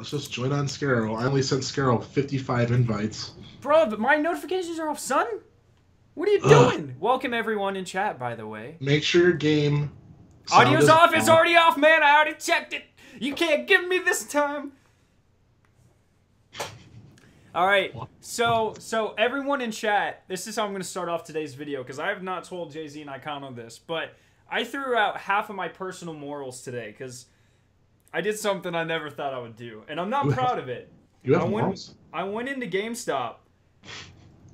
Let's just join on Skarrow. I only sent Skarrow 55 invites. Bro, but my notifications are off, son. What are you doing? Welcome everyone in chat, by the way. Make sure your game audio's off. It's already off, man. I already checked it. You can't give me this time. All right. So everyone in chat, this is how I'm going to start off today's video because I have not told Jay-Z and Icano this, but I threw out half of my personal morals today because I did something I never thought I would do, and I'm not proud of it. You have morals? I went into GameStop.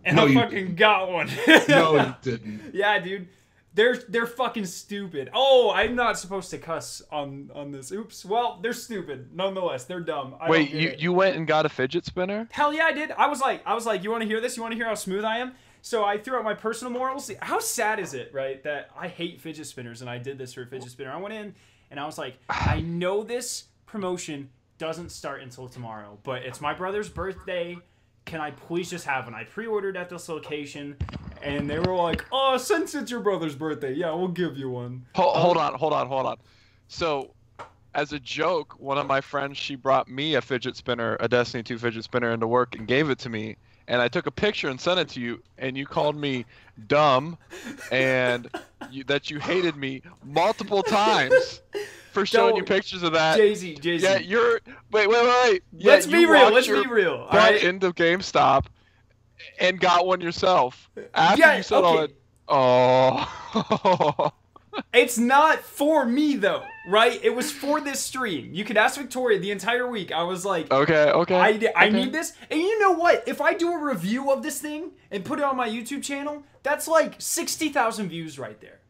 And I fucking got one. No, you didn't. Yeah, dude. They're fucking stupid. Oh, I'm not supposed to cuss on this. Oops. Well, they're stupid. Nonetheless, they're dumb. Wait, you went and got a fidget spinner? Hell yeah, I did. I was like, you want to hear this? You want to hear how smooth I am? So I threw out my personal morals. How sad is it, right, that I hate fidget spinners and I did this for a fidget spinner. I went in and I was like, I know this promotion doesn't start until tomorrow, but it's my brother's birthday. Can I please just have one? I pre-ordered at this location, and they were like, oh, since it's your brother's birthday, yeah, we'll give you one. Hold on. So, as a joke, one of my friends, she brought me a fidget spinner, a Destiny 2 fidget spinner into work and gave it to me, and I took a picture and sent it to you, and you called me dumb, and that you hated me multiple times. For showing you pictures of that. Jay-Z. Yeah, you're... Wait. Yeah, let's be real. Let's be real. All right? Into GameStop and got one yourself. After you said all that... Oh. It's not for me, though, right? It was for this stream. You could ask Victoria the entire week. I was like... Okay. I need this. And you know what? If I do a review of this thing and put it on my YouTube channel, that's like 60,000 views right there.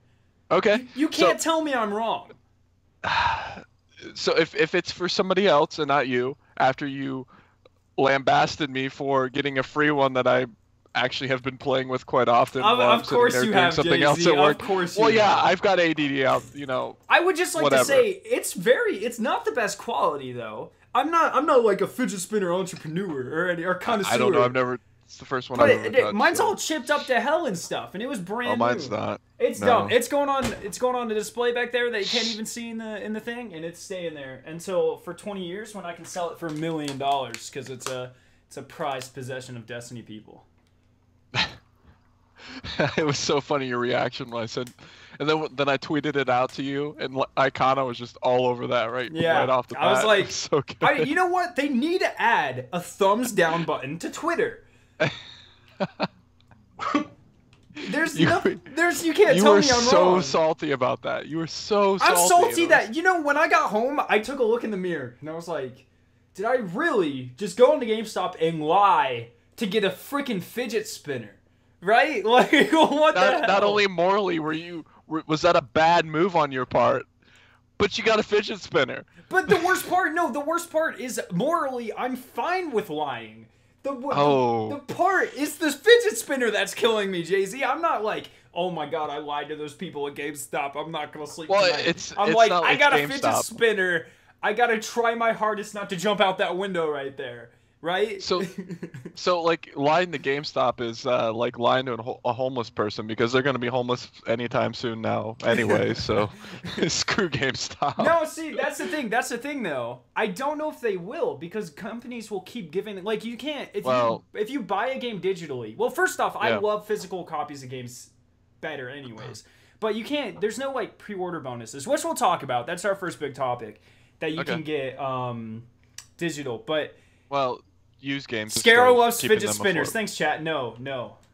Okay. You can't tell me I'm wrong. So if it's for somebody else and not you, after you lambasted me for getting a free one that I actually have been playing with quite often, of course you have, something Jay-Z. else at work. Of course you well, yeah, have. I've got ADD out, you know. I would just like to say it's not the best quality though. I'm not like a fidget spinner entrepreneur or connoisseur. I don't know. I've never. It's the first one I've ever touched. Mine's all chipped up to hell and stuff, and it was brand new. Oh, mine's not. It's dumb. It's going on the display back there that you can't even see in the thing, and it's staying there until for 20 years when I can sell it for $1 million because it's a prized possession of Destiny people. It was so funny your reaction when I said, and then I tweeted it out to you, and Icano was just all over that right off the bat. I was like, so good. You know what? They need to add a thumbs down button to Twitter. You can't tell me I'm wrong. You were so salty about that. You were so salty. I'm salty that, when I got home, I took a look in the mirror, and I was like, did I really just go into GameStop and lie to get a freaking fidget spinner? Right? Like, what the hell? Not only morally was that a bad move on your part, but you got a fidget spinner. But the worst part is morally, I'm fine with lying. The part is the fidget spinner that's killing me, Jay-Z. I'm not like, oh my god, I lied to those people at GameStop. I'm not gonna sleep tonight. I got a fidget spinner. I gotta try my hardest not to jump out that window right there. Right? So like lying to GameStop is like lying to a homeless person because they're gonna be homeless anytime soon now anyway. So screw GameStop. No, see, that's the thing. That's the thing, though. I don't know if they will because companies will keep giving. Like you can't if you buy a game digitally. Well, first off, I love physical copies of games better, anyways. But you can't. There's no like pre-order bonuses, which we'll talk about. That's our first big topic that you can get digital, but use games. Skarrow loves fidget spinners. Thanks, chat. No.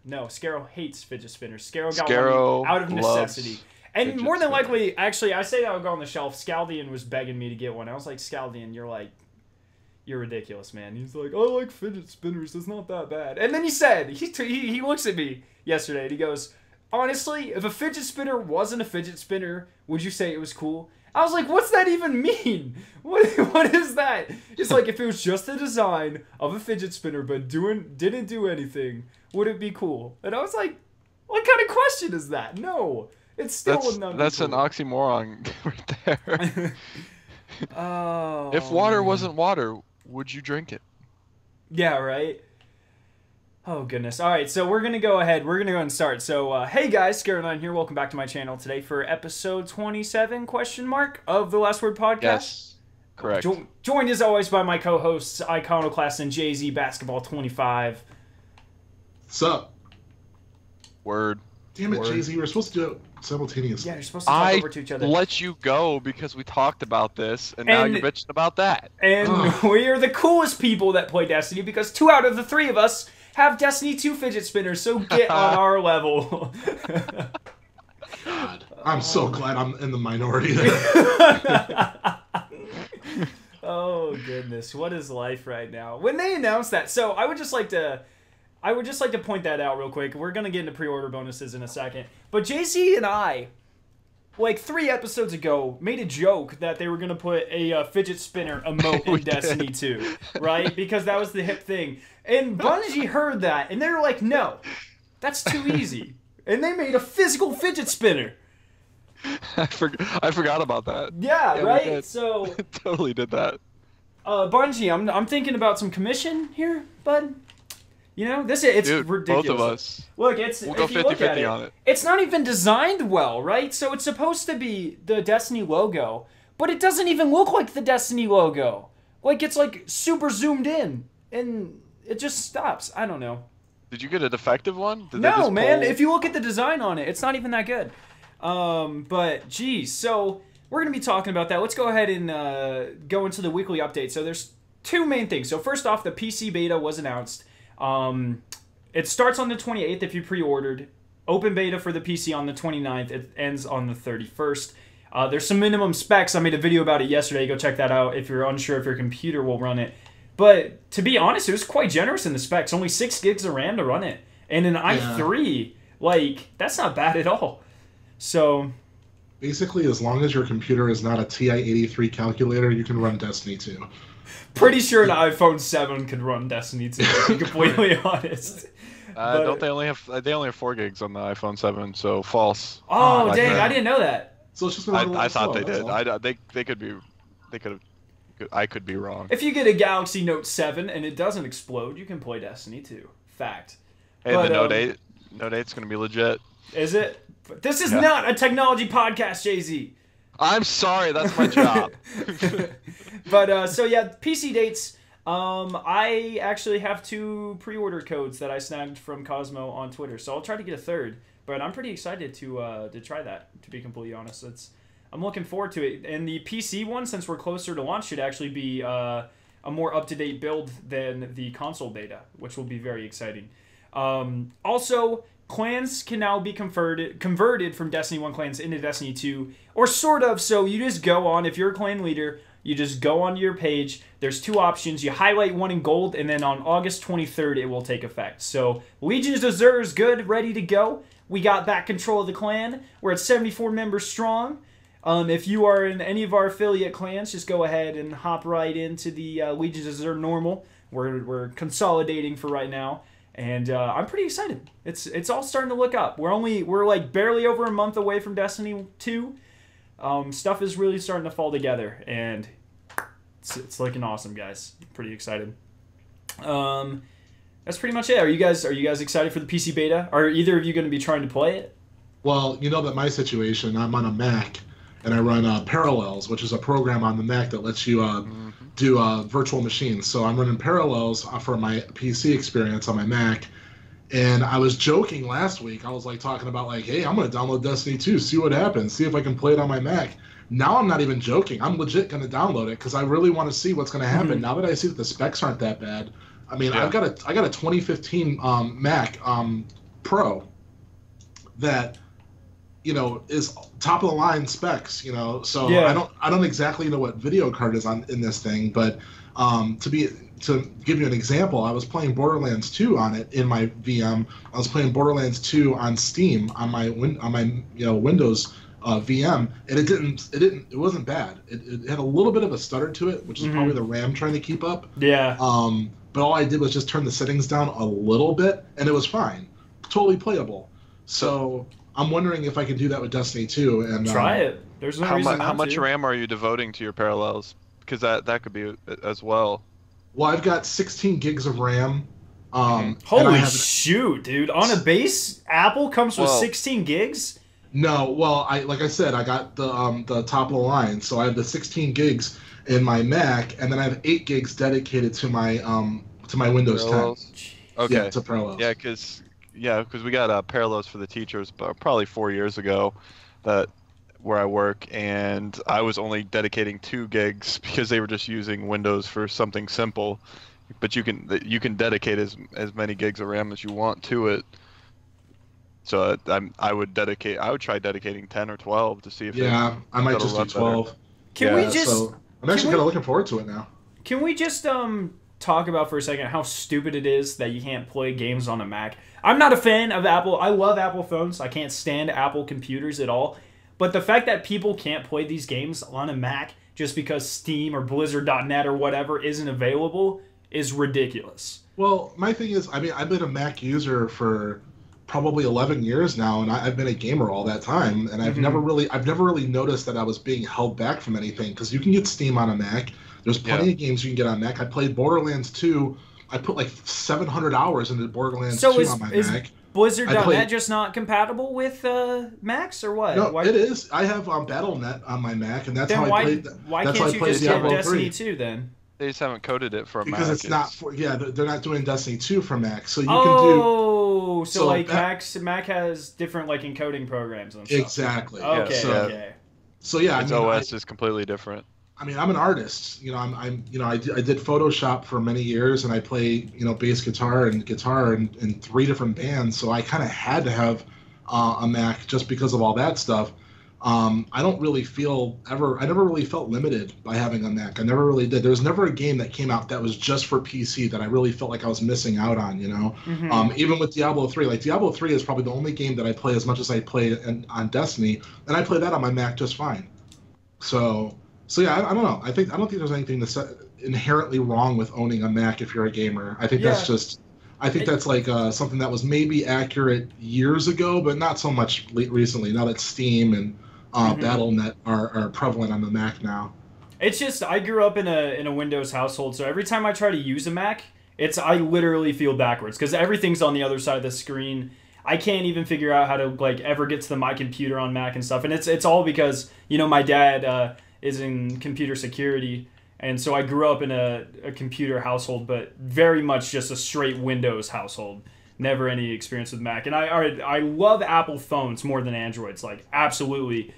Skarrow hates fidget spinners. Skarrow got one out of necessity. And more than likely, actually, I say that would go on the shelf. Scaldian was begging me to get one. I was like, Scaldian, you're ridiculous, man. He's like, I like fidget spinners. It's not that bad. And then he said, he looks at me yesterday and he goes, honestly, if a fidget spinner wasn't a fidget spinner, would you say it was cool? I was like, what's that even mean? What is that? It's like, if it was just the design of a fidget spinner but didn't do anything, would it be cool? And I was like, what kind of question is that? No. It's still that's an oxymoron right there. If water wasn't water, would you drink it? Yeah, right? Oh, goodness. All right, so we're going to go ahead. We're going to go and start. So, hey, guys, Skarrow9 here. Welcome back to my channel today for episode 27, ? Of the Last Word Podcast. Yes. Correct. Joined as always by my co-hosts, Iconoclast and Jay-Z Basketball 25. What's up? Word. Damn it, Jay-Z, we're supposed to do it simultaneously. Yeah, you're supposed to talk over to each other. I let you go because we talked about this, and now you're bitching about that. And we are the coolest people that play Destiny because 2 out of the 3 of us have Destiny 2 fidget spinners, so get on our level. God, I'm so glad I'm in the minority there. Oh goodness, what is life right now? When they announced that, so I would just like to point that out real quick. We're gonna get into pre-order bonuses in a second, but JC and I, like 3 episodes ago, made a joke that they were gonna put a fidget spinner emote in Destiny 2, right? Because that was the hip thing. And Bungie heard that, and they were like, "No, that's too easy." And they made a physical fidget spinner. I forgot about that. Yeah, right? So totally did that. Bungie, I'm thinking about some commission here, bud. You know, it's Dude, ridiculous. Both of us. Look, we'll go 50-50 on it. It's not even designed well, right? So it's supposed to be the Destiny logo, but it doesn't even look like the Destiny logo. Like it's like super zoomed in, and it just stops. I don't know. Did you get a defective one? No, man. If you look at the design on it, it's not even that good. But geez, so we're gonna be talking about that. Let's go ahead and go into the weekly update. So there's 2 main things. So first off, the PC beta was announced. It starts on the 28th if you pre-ordered. Open beta for the PC on the 29th. It ends on the 31st. There's some minimum specs. I made a video about it yesterday. Go check that out if you're unsure if your computer will run it. But to be honest, it was quite generous in the specs. Only 6 gigs of RAM to run it. And an i3, like, that's not bad at all. So basically, as long as your computer is not a TI-83 calculator, you can run Destiny 2. Pretty sure an iPhone 7 could run Destiny 2, to be completely honest. Don't they only have 4 gigs on the iPhone 7? So false. Oh, dang! I didn't know that. So it's just gonna I thought they did. They could be. They could have. I could be wrong. If you get a Galaxy Note 7 and it doesn't explode, you can play Destiny 2. Fact. Hey, but, the Note 8's gonna be legit. Is it? But this is not a technology podcast, Jay-Z. I'm sorry, that's my job. But so yeah, PC dates. I actually have 2 pre-order codes that I snagged from Cosmo on Twitter, so I'll try to get a 3rd. But I'm pretty excited to try that. To be completely honest, I'm looking forward to it. And the PC one, since we're closer to launch, should actually be a more up-to-date build than the console beta, which will be very exciting. Also, clans can now be converted from Destiny 1 clans into Destiny 2, or sort of. So you just go on, if you're a clan leader, you just go onto your page. There's 2 options. You highlight one in gold, and then on August 23rd, it will take effect. So Legion's Azure is good, ready to go. We got back control of the clan. We're at 74 members strong. If you are in any of our affiliate clans, just go ahead and hop right into the Legion's Azure normal. We're consolidating for right now. And I'm pretty excited. It's all starting to look up. We're like barely over a month away from Destiny 2. Stuff is really starting to fall together, and it's looking awesome, guys. Pretty excited. That's pretty much it. Are you guys excited for the PC beta? Are either of you going to be trying to play it? Well, you know that my situation, I'm on a Mac, and I run Parallels, which is a program on the Mac that lets you do virtual machines. So I'm running Parallels for my PC experience on my Mac. And I was joking last week. I was like talking about like, hey, I'm going to download Destiny 2, see what happens, see if I can play it on my Mac. Now I'm not even joking. I'm legit going to download it because I really want to see what's going to happen. Now that I see that the specs aren't that bad. I mean, I got a 2015 Mac Pro that, you know, is top of the line specs, you know. So I don't exactly know what video card is in this thing, but to give you an example, I was playing Borderlands 2 on it in my VM. I was playing Borderlands 2 on Steam on my Windows VM, and it wasn't bad. It had a little bit of a stutter to it, which is probably the RAM trying to keep up. Yeah. But all I did was just turn the settings down a little bit, and it was fine, totally playable. So I'm wondering if I can do that with Destiny 2. And try it. There's no reason not to. How much RAM are you devoting to your Parallels? Because that could be as well. Well, I've got 16 gigs of RAM. Holy shoot, dude! On a base, Apple comes with 16 gigs. No, well, like I said, I got the top of the line, so I have the 16 gigs in my Mac, and then I have 8 gigs dedicated to my Windows 10. Parallels? Okay. Yeah, to Parallels. Because we got Parallels for the teachers, but probably 4 years ago, that where I work, and I was only dedicating 2 gigs because they were just using Windows for something simple. But you can dedicate as many gigs of RAM as you want to it. So I would try dedicating 10 or 12 to see if I might just do 12. Can we just? So I'm actually kind of looking forward to it now. Can we just talk about for a second how stupid it is that you can't play games on a Mac? I'm not a fan of Apple. I love Apple phones. I can't stand Apple computers at all. But the fact that people can't play these games on a Mac just because Steam or Blizzard.net or whatever isn't available is ridiculous. Well, my thing is, I mean, I've been a Mac user for probably 11 years now, and I've been a gamer all that time, and I've never really noticed that I was being held back from anything, because you can get Steam on a Mac. There's plenty of games you can get on Mac. I played Borderlands 2. I put like 700 hours into Borderlands 2 on my Mac. Blizzard.net just not compatible with Macs or what? No, it is. I have Battle.net on my Mac, and that's how I played. Why can't you just get Destiny 2 then? They just haven't coded it for because Mac. It's not for they're not doing Destiny 2 for Mac, so you can do. Oh, so like Mac has different like encoding programs and stuff. Exactly. Okay. Okay. So yeah, its OS is completely different. I mean, I'm an artist. You know, I did Photoshop for many years, and I play bass guitar and guitar in 3 different bands. So I kind of had to have a Mac just because of all that stuff. I don't really I never really felt limited by having a Mac. I never really did. There was never a game that came out that was just for PC that I really felt like I was missing out on, Even with Diablo 3. Like, Diablo 3 is probably the only game that I play as much as I play on Destiny, and I play that on my Mac just fine. So yeah, I don't know. I don't think there's anything that's inherently wrong with owning a Mac if you're a gamer. I think that's just... I think that's like something that was maybe accurate years ago, but not so much recently, now that Steam and Battle.net are prevalent on the Mac now. It's just, I grew up in a Windows household, so every time I try to use a Mac, I literally feel backwards, because everything's on the other side of the screen. I can't even figure out how to like ever get to my computer on Mac and stuff, and it's all because my dad is in computer security. And so I grew up in a computer household, but very much just a straight Windows household. Never any experience with Mac. And I love Apple phones more than Androids, like absolutely.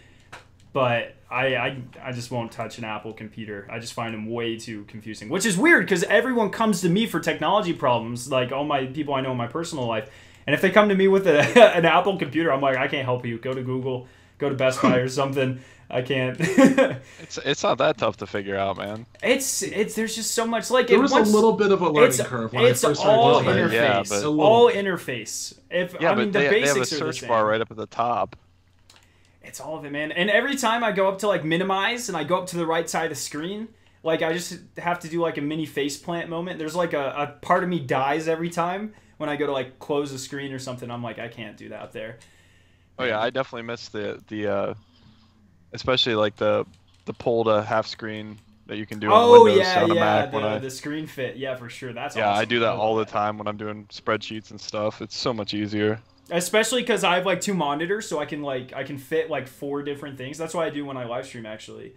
But I just won't touch an Apple computer. I just find them way too confusing, which is weird because everyone comes to me for technology problems, like all my people I know in my personal life. And if they come to me with an Apple computer, I'm like, I can't help you. Go to Google, go to Best Buy or something. I can't. It's not that tough to figure out, man. It's there's just so much like there was a little bit of a learning curve when I first all started interface. Yeah, but all interface. The basics have a search bar right up at the top. It's all of it, man. And every time I go up to like minimize and I go up to the right side of the screen, like I just have to do like a mini faceplant moment. There's like a part of me dies every time when I go to like close the screen or something. I'm like, I can't do that there. Oh yeah, I definitely miss the especially like the pull to half screen that you can do on Windows on a Mac. The screen fit, yeah, for sure. That's awesome. I do that all the time when I'm doing spreadsheets and stuff. It's so much easier. Especially because I have like 2 monitors, so I can fit like 4 different things. That's what I do when I live stream actually,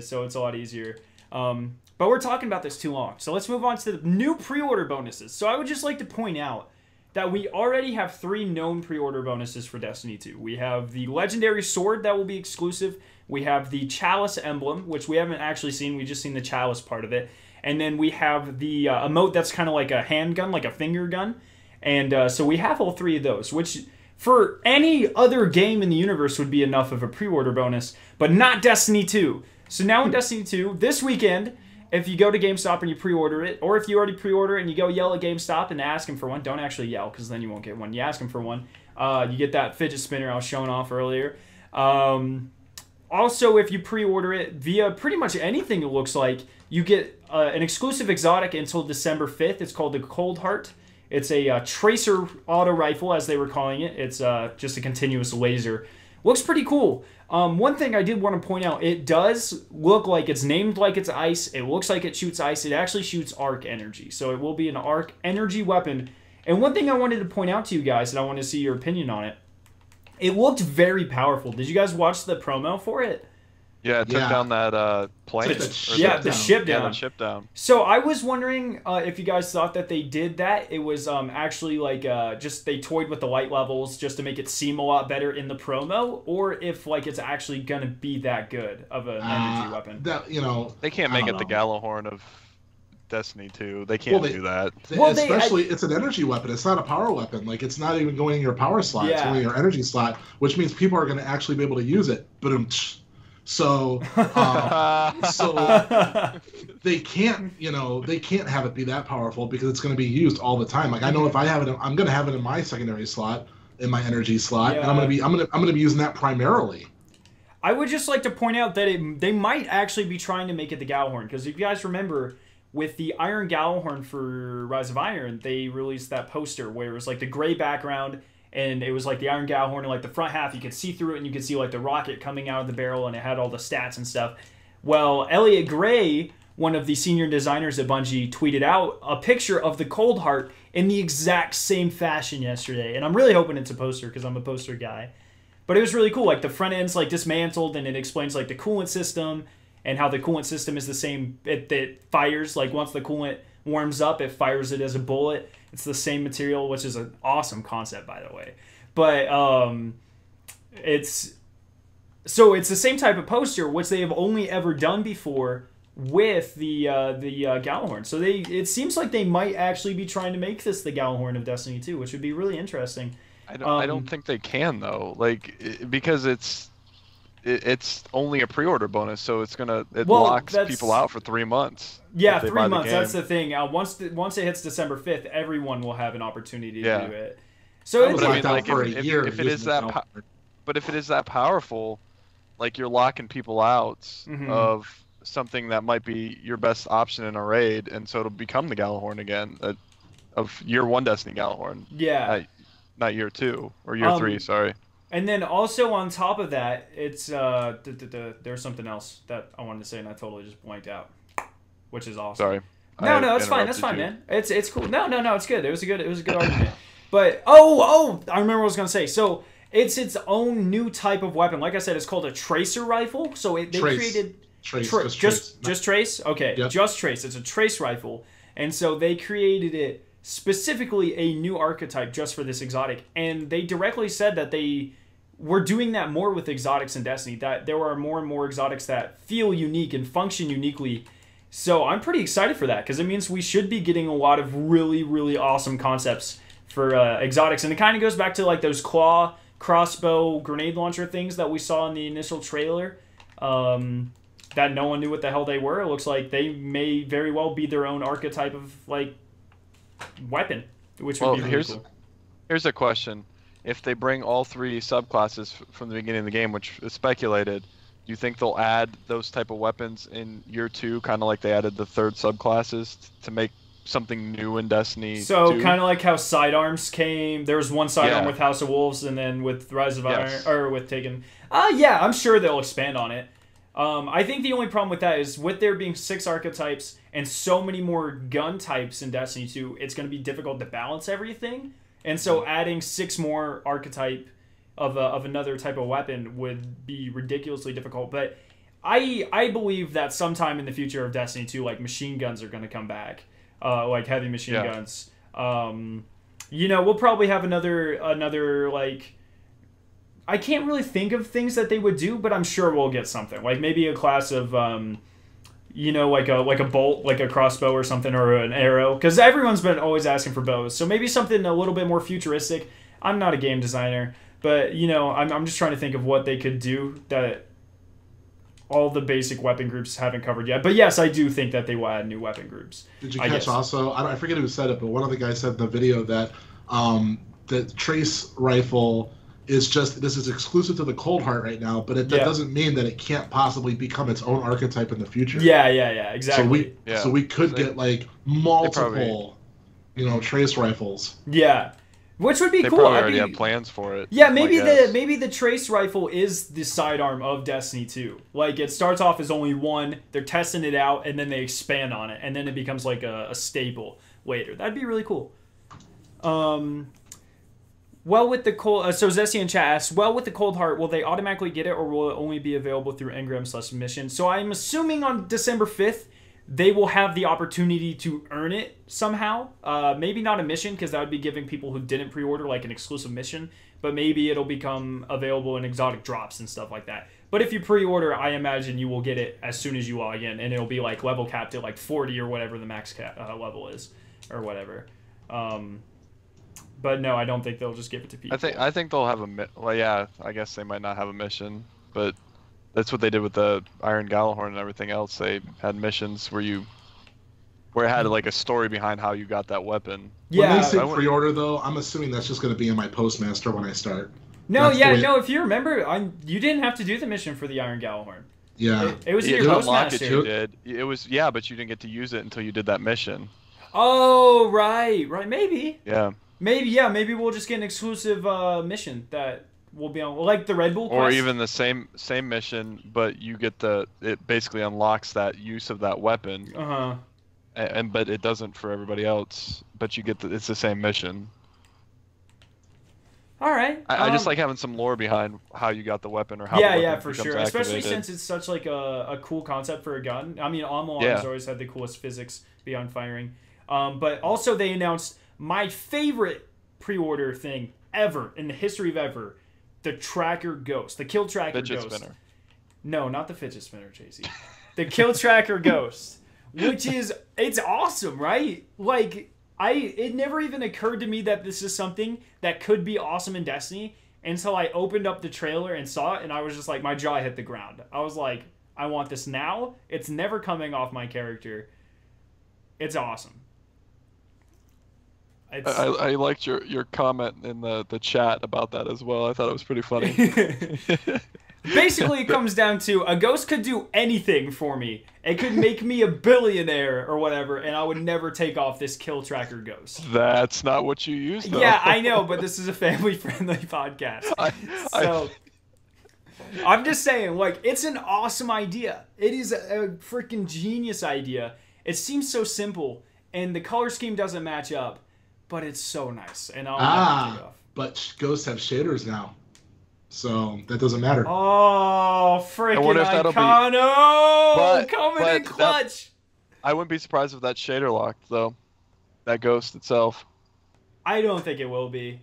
so it's a lot easier. But we're talking about this too long, so let's move on to the new pre-order bonuses. So I would just like to point out that we already have 3 known pre-order bonuses for Destiny 2. We have the Legendary Sword that will be exclusive. We have the Chalice emblem, which we haven't actually seen. We've just seen the Chalice part of it. And then we have the emote that's kind of like a handgun, like a finger gun. And so we have all 3 of those, which for any other game in the universe would be enough of a pre-order bonus, but not Destiny 2. So now in Destiny 2, this weekend, if you go to GameStop and you pre-order it, or if you already pre-order it and you go yell at GameStop and ask them for one, don't actually yell because then you won't get one. You ask them for one. You get that fidget spinner I was showing off earlier. Also, if you pre-order it via pretty much anything, it looks like, you get an exclusive exotic until December 5th. It's called the Cold Heart. It's a tracer auto rifle, as they were calling it. It's just a continuous laser. Looks pretty cool. One thing I did want to point out, it does look like it's named like it's ice. It looks like it shoots ice. It actually shoots arc energy. So it will be an arc energy weapon. And one thing I wanted to point out to you guys, and I want to see your opinion on it, It looked very powerful. Did you guys watch the promo for it? Yeah, it took down that plane. The ship down. So I was wondering if you guys thought that they did that. It was actually like just they toyed with the light levels just to make it seem a lot better in the promo, or if like it's actually gonna be that good of an energy weapon. That they can't make it the Gallahorn of Destiny 2. They can't do that. It's an energy weapon. It's not a power weapon. Like, it's not even going in your power slot. It's going in your energy slot, which means people are going to actually be able to use it. So they can't have it be that powerful because it's going to be used all the time. Like, I know if I have it, I'm going to have it in my secondary slot, in my energy slot, and I'm going to be using that primarily. I would just like to point out that they might actually be trying to make it the Gallahorn, because if you guys remember, with the Iron Gallahorn for Rise of Iron, they released that poster where it was like the gray background, and it was like the Iron Gallahorn, and like the front half, you could see through it, and you could see like the rocket coming out of the barrel, and it had all the stats and stuff. Well, Elliot Gray, one of the senior designers at Bungie, tweeted out a picture of the Cold Heart in the exact same fashion yesterday, and I'm really hoping it's a poster, because I'm a poster guy. But it was really cool. Like, the front end's like dismantled, and it explains like the coolant system, and how the coolant system is the same. It fires, like, once the coolant warms up, it fires it as a bullet. It's the same material, which is an awesome concept, by the way. But it's the same type of poster, which they have only ever done before with the Gallahorn. So it seems like they might actually be trying to make this the Gallahorn of Destiny 2, which would be really interesting. I don't think they can, though, like, because it's only a pre-order bonus, so it locks people out for 3 months. Yeah, 3 months. That's the thing. Once it hits December 5th, everyone will have an opportunity to do it. So it's if it is that powerful, like, you're locking people out of something that might be your best option in a raid, and so it'll become the Gallahorn again, of year 1 Destiny Gallahorn. Yeah. Not year 2 or year 3. Sorry. And then also on top of that, it's there's something else that I wanted to say and I totally just blanked out, which is awesome. Sorry. No, it's fine. That's fine, man. It's cool. No, it's good. It was a good argument. But I remember what I was gonna say. So it's its own new type of weapon. Like I said, it's called a tracer rifle. So they created just trace. Okay, yep. Just trace. It's a trace rifle, and so they created it specifically a new archetype just for this exotic, and they directly said that they were doing that more with exotics in Destiny, that there are more and more exotics that feel unique and function uniquely. So I'm pretty excited for that, because it means we should be getting a lot of really, really awesome concepts for exotics, and it kind of goes back to like those claw, crossbow, grenade launcher things that we saw in the initial trailer, that no one knew what the hell they were. It looks like they may very well be their own archetype of like weapon, which would be really cool. Here's a question: if they bring all 3 subclasses from the beginning of the game, which is speculated, do you think they'll add those type of weapons in year 2, kind of like they added the 3rd subclasses to make something new in Destiny? So kind of like how sidearms came. There was one sidearm with House of Wolves, and then with Rise of Iron, or with Taken. Yeah, I'm sure they'll expand on it. I think the only problem with that is with there being 6 archetypes and so many more gun types in Destiny 2, it's going to be difficult to balance everything. And so adding 6 more archetype of another type of weapon would be ridiculously difficult. But I believe that sometime in the future of Destiny 2, like, machine guns are going to come back, like heavy machine guns. We'll probably have another like, I can't really think of things that they would do, but I'm sure we'll get something. Like maybe a class of, like a bolt, like a crossbow or something, or an arrow. Because everyone's been always asking for bows. So maybe something a little bit more futuristic. I'm not a game designer, but, I'm just trying to think of what they could do that all the basic weapon groups haven't covered yet. But yes, I do think that they will add new weapon groups. Did you catch also, I forget who said it, but one of the guys said in the video that the trace rifle this is exclusive to the Cold Heart right now, but that doesn't mean that it can't possibly become its own archetype in the future. Yeah, exactly. So we could get like multiple, trace rifles. Yeah, which would be cool. They probably already have plans for it. Yeah, maybe the trace rifle is the sidearm of Destiny 2. Like, it starts off as only one, they're testing it out, and then they expand on it, and then it becomes like a staple later. That'd be really cool. Well, with the cold, so Zesty in chat asks, well, with the Cold Heart, will they automatically get it, or will it only be available through Engram/mission? So I'm assuming on December 5th, they will have the opportunity to earn it somehow. Maybe not a mission, because that would be giving people who didn't pre-order like an exclusive mission, but maybe it'll become available in exotic drops and stuff like that. But if you pre-order, I imagine you will get it as soon as you log in, and it'll be like level capped at like 40 or whatever the max level is, or whatever. But no, I don't think they'll just give it to people. I think they'll have well, yeah, I guess they might not have a mission, but that's what they did with the Iron Gallahorn and everything else. They had missions where it had like a story behind how you got that weapon. Yeah. When they say pre-order though, I'm assuming that's just going to be in my Postmaster when I start. No, no. If you remember, you didn't have to do the mission for the Iron Gallahorn. Yeah, it was in your Postmaster. You did. It was but you didn't get to use it until you did that mission. Oh, right, maybe. Yeah. Maybe we'll just get an exclusive mission that will be on, like the Red Bull quest. Or even the same mission, but you get it basically unlocks that use of that weapon. But it doesn't for everybody else. But you get it's the same mission. All right. I just like having some lore behind how you got the weapon or how. Yeah, for sure. Activated. Especially since it's such like a cool concept for a gun. I mean, Almalon has always had the coolest physics beyond firing. But also they announced my favorite pre-order thing ever in the history of ever, the Tracker Ghost, the Kill Tracker Ghost. Fidget spinner. No, not the fidget spinner, JC. The Kill Tracker Ghost, which it's awesome, right? Like it never even occurred to me that this is something that could be awesome in Destiny until I opened up the trailer and saw it, and I was just like, my jaw hit the ground. I was like, I want this now. It's never coming off my character. It's awesome. I liked your comment in the chat about that as well. I thought it was pretty funny. Basically, it comes down to a ghost could do anything for me. It could make me a billionaire or whatever, and I would never take off this Kill Tracker Ghost. That's not what you used, though. Yeah, I know, but this is a family-friendly podcast. I'm just saying, like, it's an awesome idea. It is a freaking genius idea. It seems so simple, and the color scheme doesn't match up. But it's so nice, and I'll never take it off. But ghosts have shaders now, so that doesn't matter. Oh, freaking Icono! Coming in clutch! I wouldn't be surprised if that shader locked, though. That ghost itself. I don't think it will be.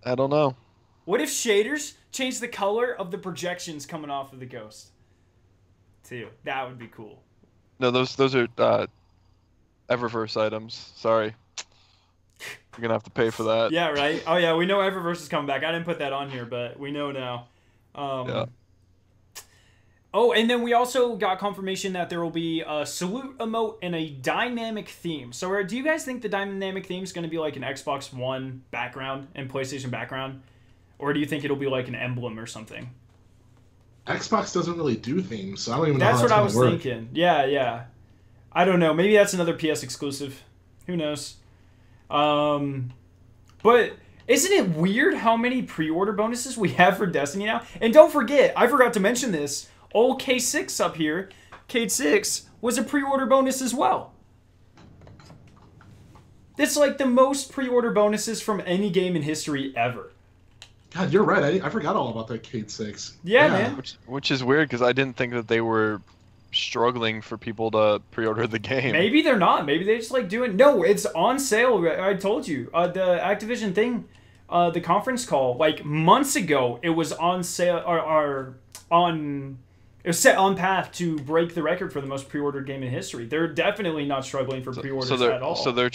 I don't know. What if shaders change the color of the projections coming off of the ghost? Too. That would be cool. No, those are Eververse items. Sorry. You're gonna have to pay for that. Yeah, right. Oh yeah, we know Eververse is coming back. I didn't put that on here, but we know now. Yeah. Oh, and then we also got confirmation that there will be a salute emote and a dynamic theme. So do you guys think the dynamic theme is going to be like an Xbox One background and PlayStation background? Or do you think it'll be like an emblem or something? Xbox doesn't really do themes, so I don't even know how that's what I was thinking. Yeah. I don't know. Maybe that's another PS exclusive. Who knows? But isn't it weird how many pre-order bonuses we have for Destiny now? And don't forget, I forgot to mention this, old K6 up here, K6 was a pre-order bonus as well. It's like the most pre-order bonuses from any game in history ever. God, you're right. I forgot all about that K6. Yeah, man. Which is weird because I didn't think that they were struggling for people to pre-order the game. Maybe they're not. Maybe they just like doing. No, it's on sale. I told you. The Activision thing, the conference call, like months ago, it was on sale or on. It was set on path to break the record for the most pre-ordered game in history. They're definitely not struggling for pre-orders at all. So they're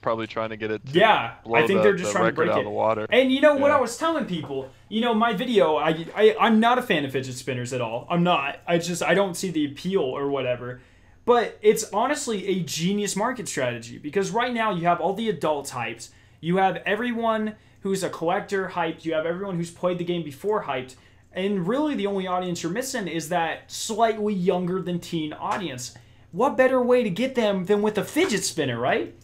probably trying to get it. I think they're just trying to break it. The water. And you know what I was telling people? You know, my video, I'm not a fan of fidget spinners at all. I'm not. I don't see the appeal or whatever. But it's honestly a genius market strategy because right now you have all the adults hyped. You have everyone who's a collector hyped. You have everyone who's played the game before hyped. And really the only audience you're missing is that slightly younger than teen audience. What better way to get them than with a fidget spinner, right?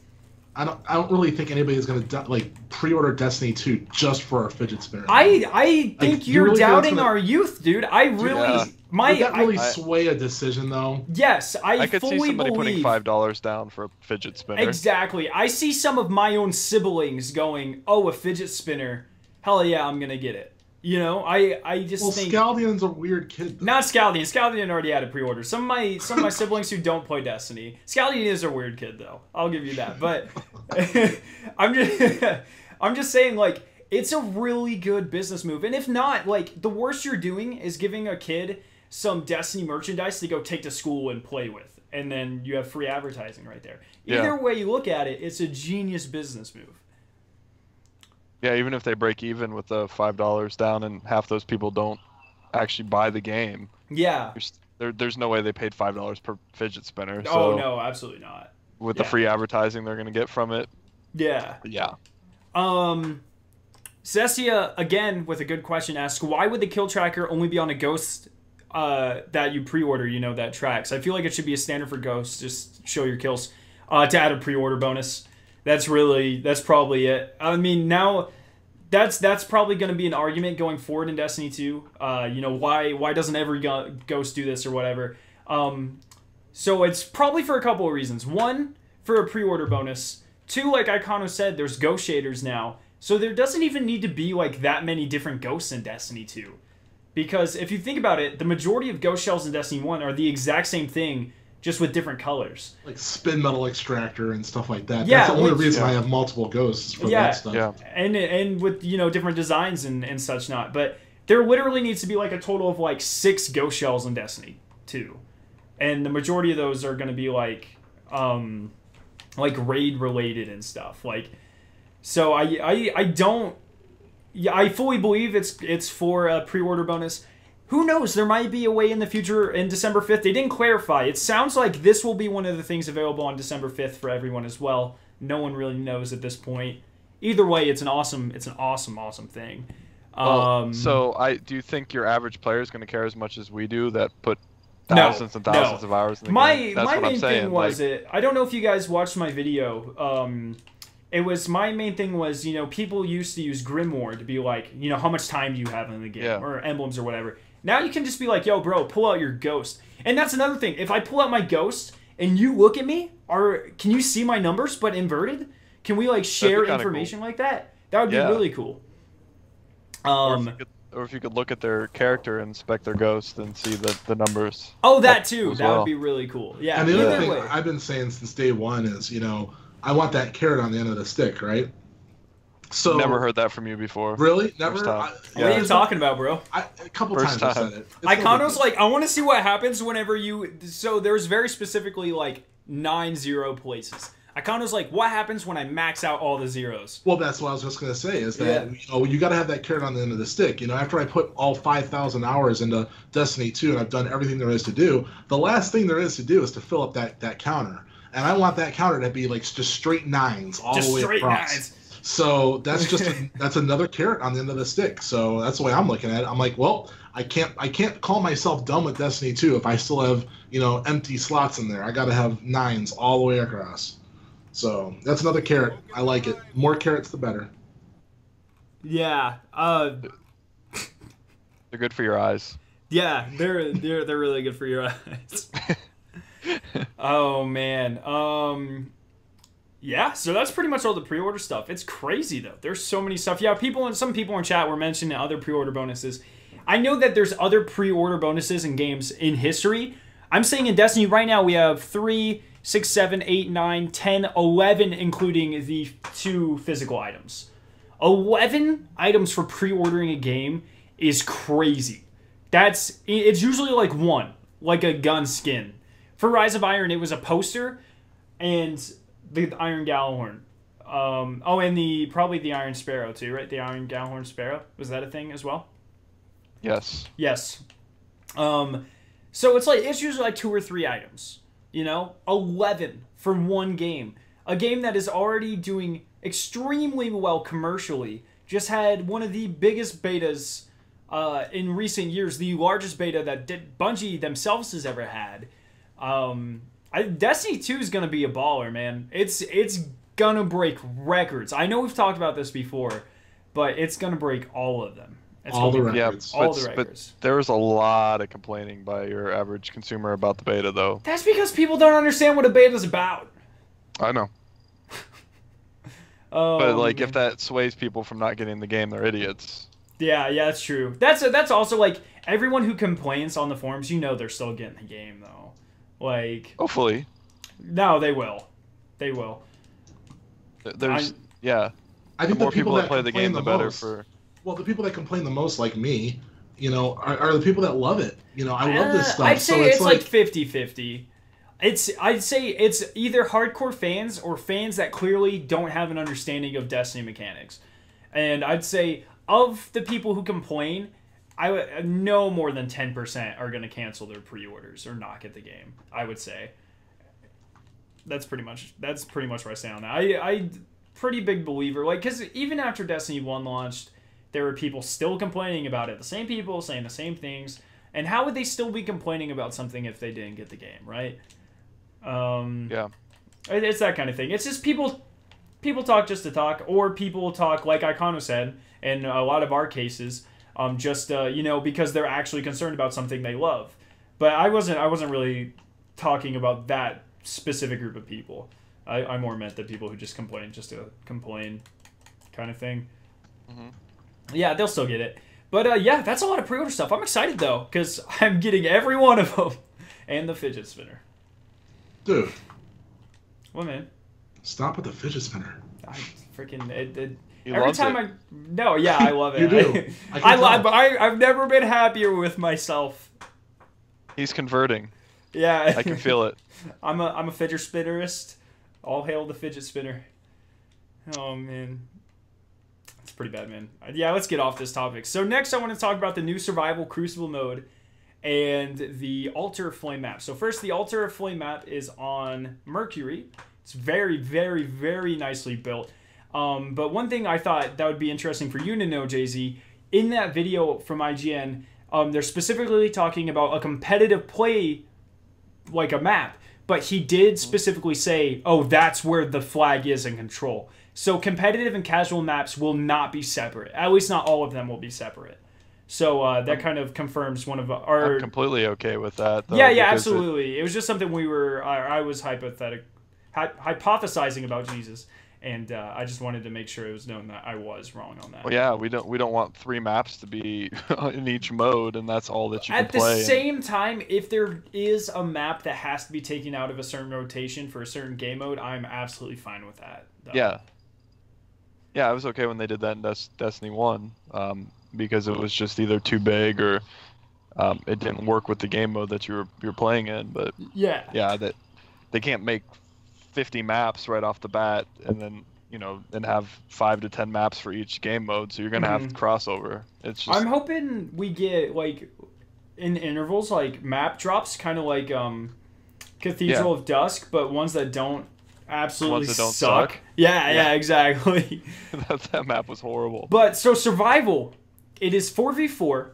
I don't really think anybody's going to like pre-order Destiny 2 just for a fidget spinner. I think you're really doubting our youth, dude. I really Would that really sway a decision, though? Yes, I could fully see somebody believe, putting $5 down for a fidget spinner. Exactly. I see some of my own siblings going, "Oh, a fidget spinner. Hell yeah, I'm gonna get it." You know, I just think Scaldion's a weird kid, though. Not Scaldion. Scaldion already had a pre-order. Some of my siblings who don't play Destiny. Scaldion is a weird kid, though. I'll give you that. But I'm just saying, like, it's a really good business move. And if not, like, the worst you're doing is giving a kid some Destiny merchandise to go take to school and play with, and then you have free advertising right there. Either way you look at it, it's a genius business move. Yeah, even if they break even with the $5 down and half those people don't actually buy the game. Yeah. There's no way they paid $5 per fidget spinner. So oh, no, absolutely not. With the free advertising they're going to get from it. Yeah. Yeah. Cecia, again, with a good question, asks, why would the kill tracker only be on a ghost that you pre-order, you know, that tracks? I feel like it should be a standard for ghosts, just show your kills, to add a pre-order bonus. That's probably it. I mean, now that's probably going to be an argument going forward in Destiny 2. You know, why doesn't every ghost do this or whatever? So it's probably for a couple of reasons. One, for a pre-order bonus. Two, like Icano said, there's ghost shaders now. So there doesn't even need to be like that many different ghosts in Destiny 2. Because if you think about it, the majority of ghost shells in Destiny 1 are the exact same thing, just with different colors. Like spin metal extractor and stuff like that. Yeah, that's the only reason I have multiple ghosts for that stuff. Yeah, and with, you know, different designs and such not. But there literally needs to be like a total of like 6 ghost shells in Destiny 2. And the majority of those are going to be like raid related and stuff. Like, so I fully believe it's for a pre-order bonus. Who knows? There might be a way in the future in December 5th. They didn't clarify. It sounds like this will be one of the things available on December 5th for everyone as well. No one really knows at this point. Either way, it's an awesome thing. So do you think your average player is going to care as much as we do that put thousands and thousands of hours in the game? That's my what I'm main saying. thing was I don't know if you guys watched my video. My main thing was, you know, people used to use Grimoire to be like, you know, how much time do you have in the game, or emblems or whatever. Now you can just be like, yo, bro, pull out your ghost. And that's another thing. If I pull out my ghost and you look at me, can you see my numbers but inverted? Can we like share information like that? That would be really cool. Or if you could look at their character and spec their ghost and see the numbers. Oh, that too. That would be really cool. Yeah. And the other thing I've been saying since day one is, you know, I want that carrot on the end of the stick, right? So never heard that from you before. Really? Never? What are you talking about, bro? A couple times I said it. Icano's like, I want to see what happens whenever you... So there's very specifically like 9 0 places. Icano's like, what happens when I max out all the zeros? Well, that's what I was just going to say, is that you know, you got to have that carrot on the end of the stick. You know, after I put all 5,000 hours into Destiny 2 and I've done everything there is to do, the last thing there is to do is to fill up that counter. And I want that counter to be like just straight 9s all the way across. Nines. So that's just that's another carrot on the end of the stick. So that's the way I'm looking at it. I'm like, well, I can't call myself done with Destiny 2 if I still have, you know, empty slots in there. I got to have 9s all the way across. So that's another carrot. I like it. More carrots, the better. Yeah. They're good for your eyes. Yeah, they're really good for your eyes. Oh man. Yeah, so that's pretty much all the pre-order stuff. It's crazy though. There's so many stuff. Yeah, some people in chat were mentioning other pre-order bonuses. I know that there's other pre-order bonuses in games in history. I'm saying in Destiny right now we have 3, 6, 7, 8, 9, 10, 11, including the 2 physical items. 11 items for pre-ordering a game is crazy. It's usually like 1, like a gun skin. For Rise of Iron, it was a poster and the Iron Gallowhorn. And probably the Iron Sparrow too, right? The Iron Gallowhorn Sparrow. Was that a thing as well? Yes. Yes. So it's usually like 2 or 3 items. You know, 11 for one game. A game that is already doing extremely well commercially. Just had one of the biggest betas in recent years. The largest beta that Bungie themselves has ever had. Destiny 2 is going to be a baller, man. It's going to break records. I know we've talked about this before, but it's going to break all of them. All the records. All the records. But there was a lot of complaining by your average consumer about the beta, though. That's because people don't understand what a beta's about. I know. But like, if that sways people from not getting the game, they're idiots. Yeah, that's true. That's also like everyone who complains on the forums, they're still getting the game though. Like, hopefully. No, they will. They will. Yeah. I think the more people that play the game, the better most, for. Well, the people that complain the most, like me, are the people that love it. I love this stuff. I'd say it's like 50-50. I'd say it's either hardcore fans or fans that clearly don't have an understanding of Destiny mechanics. And I'd say of the people who complain, I know more than 10% are going to cancel their pre-orders or not get the game. I would say that's pretty much where I stand on that. I pretty big believer, like, because even after Destiny 1 launched, there were people still complaining about it. The same people saying the same things. And how would they still be complaining about something if they didn't get the game, right? Yeah. It's that kind of thing. It's just people talk just to talk, or people talk, like Icono said, in a lot of our cases, because they're actually concerned about something they love. But I wasn't really talking about that specific group of people. I more meant the people who just complain just to complain kind of thing. Mm-hmm. Yeah, they'll still get it. But yeah, that's a lot of pre-order stuff. I'm excited though, because I'm getting every one of them. And the fidget spinner. Dude. What, man? Stop with the fidget spinner. I freaking every time I love it. You do. I've never been happier with myself. He's converting. Yeah. I can feel it. I'm a fidget spinnerist. All hail the fidget spinner. Oh man. It's pretty bad, man. Yeah, let's get off this topic. So next I want to talk about the new survival crucible mode and the Altar of Flame map. So first, the Altar of Flame map is on Mercury. It's very, very, very nicely built. But one thing I thought that would be interesting for you to know, Jay-Z, in that video from IGN, they're specifically talking about a competitive play, like a map. But he did specifically say, oh, that's where the flag is in control. So competitive and casual maps will not be separate. At least not all of them will be separate. So that kind of confirms one of our... I'm completely okay with that, though. Yeah, absolutely. It was just something I was hypothesizing about, Jesus. And I just wanted to make sure it was known that I was wrong on that. Well, yeah, we don't want 3 maps to be in each mode, and that's all that you can play. At the same time, if there is a map that has to be taken out of a certain rotation for a certain game mode, I'm absolutely fine with that. Though. Yeah. Yeah, I was okay when they did that in Destiny 1, because it was just either too big or it didn't work with the game mode that you're playing in. But yeah, that they can't make 50 maps right off the bat and then and have 5 to 10 maps for each game mode, so you're gonna have crossover. It's just... I'm hoping we get like in intervals like map drops, kind of like Cathedral of Dusk, but ones that don't absolutely suck. Yeah, exactly. that map was horrible. But so survival, it is 4v4.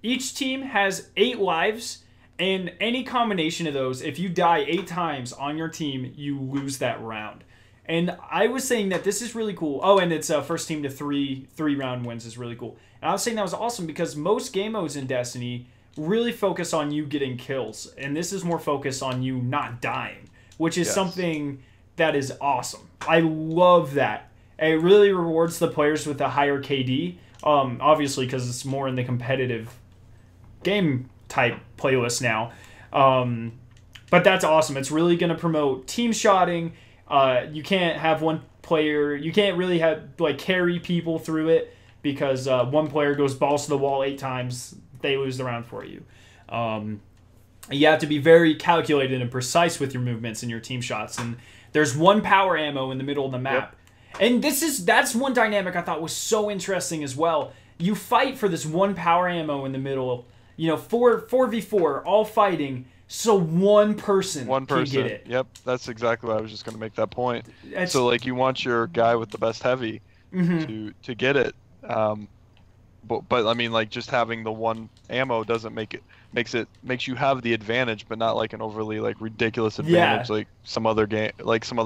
Each team has 8 lives. And any combination of those, if you die 8 times on your team, you lose that round. And I was saying that this is really cool. Oh, and it's first team to 3 round wins is really cool. And I was saying that was awesome because most game modes in Destiny really focus on you getting kills. And this is more focused on you not dying, which is something that is awesome. I love that. It really rewards the players with a higher KD, obviously because it's more in the competitive game type playlist now, but that's awesome. It's really going to promote team shotting. You can't have one player, you can't really have like carry people through it because one player goes balls to the wall 8 times, they lose the round for you. You have to be very calculated and precise with your movements and your team shots, and there's 1 power ammo in the middle of the map. And that's one dynamic I thought was so interesting as well. You fight for this 1 power ammo in the middle. 4v4, all fighting, so one person can get it. Yep, that's exactly what I was just going to make that point. So, like, you want your guy with the best heavy to get it. But I mean, like, just having the 1 ammo doesn't makes you have the advantage, but not like an overly like ridiculous advantage like some other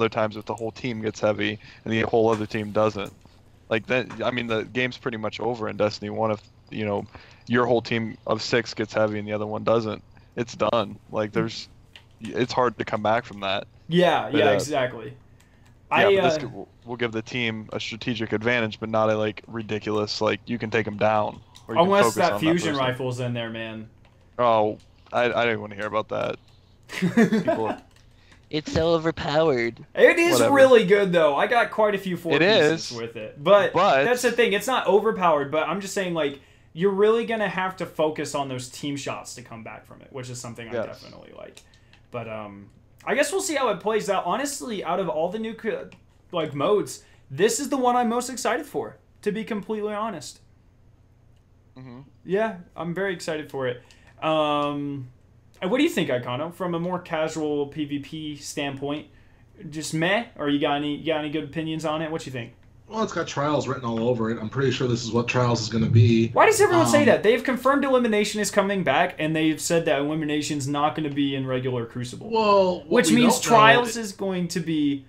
times if the whole team gets heavy and the whole other team doesn't. Like that, I mean, the game's pretty much over in Destiny 1 your whole team of 6 gets heavy and the other one doesn't, it's done. Like it's hard to come back from that. Yeah, but, exactly. Yeah, but this will give the team a strategic advantage, but not a like ridiculous like you can take them down. Unless that fusion rifle's in there, man. Oh, I didn't want to hear about that. People. It's so overpowered. It is really good, though. I got quite a few 4 pieces with it. But that's the thing. It's not overpowered, but I'm just saying, like, you're really going to have to focus on those team shots to come back from it, which is something I definitely like. But I guess we'll see how it plays out. Honestly, out of all the new modes, this is the one I'm most excited for, to be completely honest. Mm-hmm. Yeah, I'm very excited for it. And what do you think, Icano, from a more casual PvP standpoint? Just meh, or you got any good opinions on it? What you think? Well, it's got Trials written all over it. I'm pretty sure this is what Trials is going to be. Why does everyone say that? They've confirmed Elimination is coming back, and they've said that Elimination's not going to be in regular Crucible. Well, which means Trials is going to be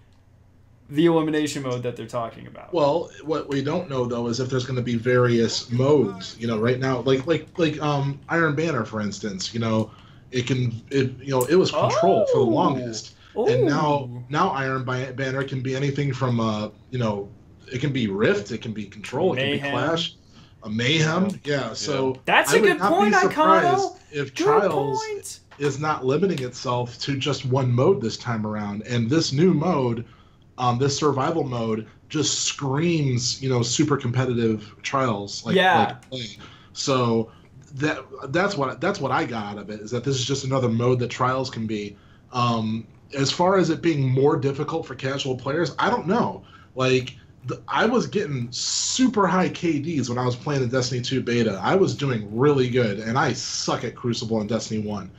the Elimination mode that they're talking about. Well, what we don't know though is if there's going to be various modes. Right now, like Iron Banner, for instance. It was Control for the longest, and now Iron Banner can be anything from it can be Rift, it can be Control, it can be Clash, a Mayhem. Yeah, so that's a good point, Icano. If Trials is not limiting itself to just one mode this time around, and this new mode, this survival mode, just screams super competitive Trials so. That's what I got out of it, is that this is just another mode that Trials can be. As far as it being more difficult for casual players, I don't know. I was getting super high KDs when I was playing the Destiny 2 beta. I was doing really good, and I suck at Crucible and Destiny 1.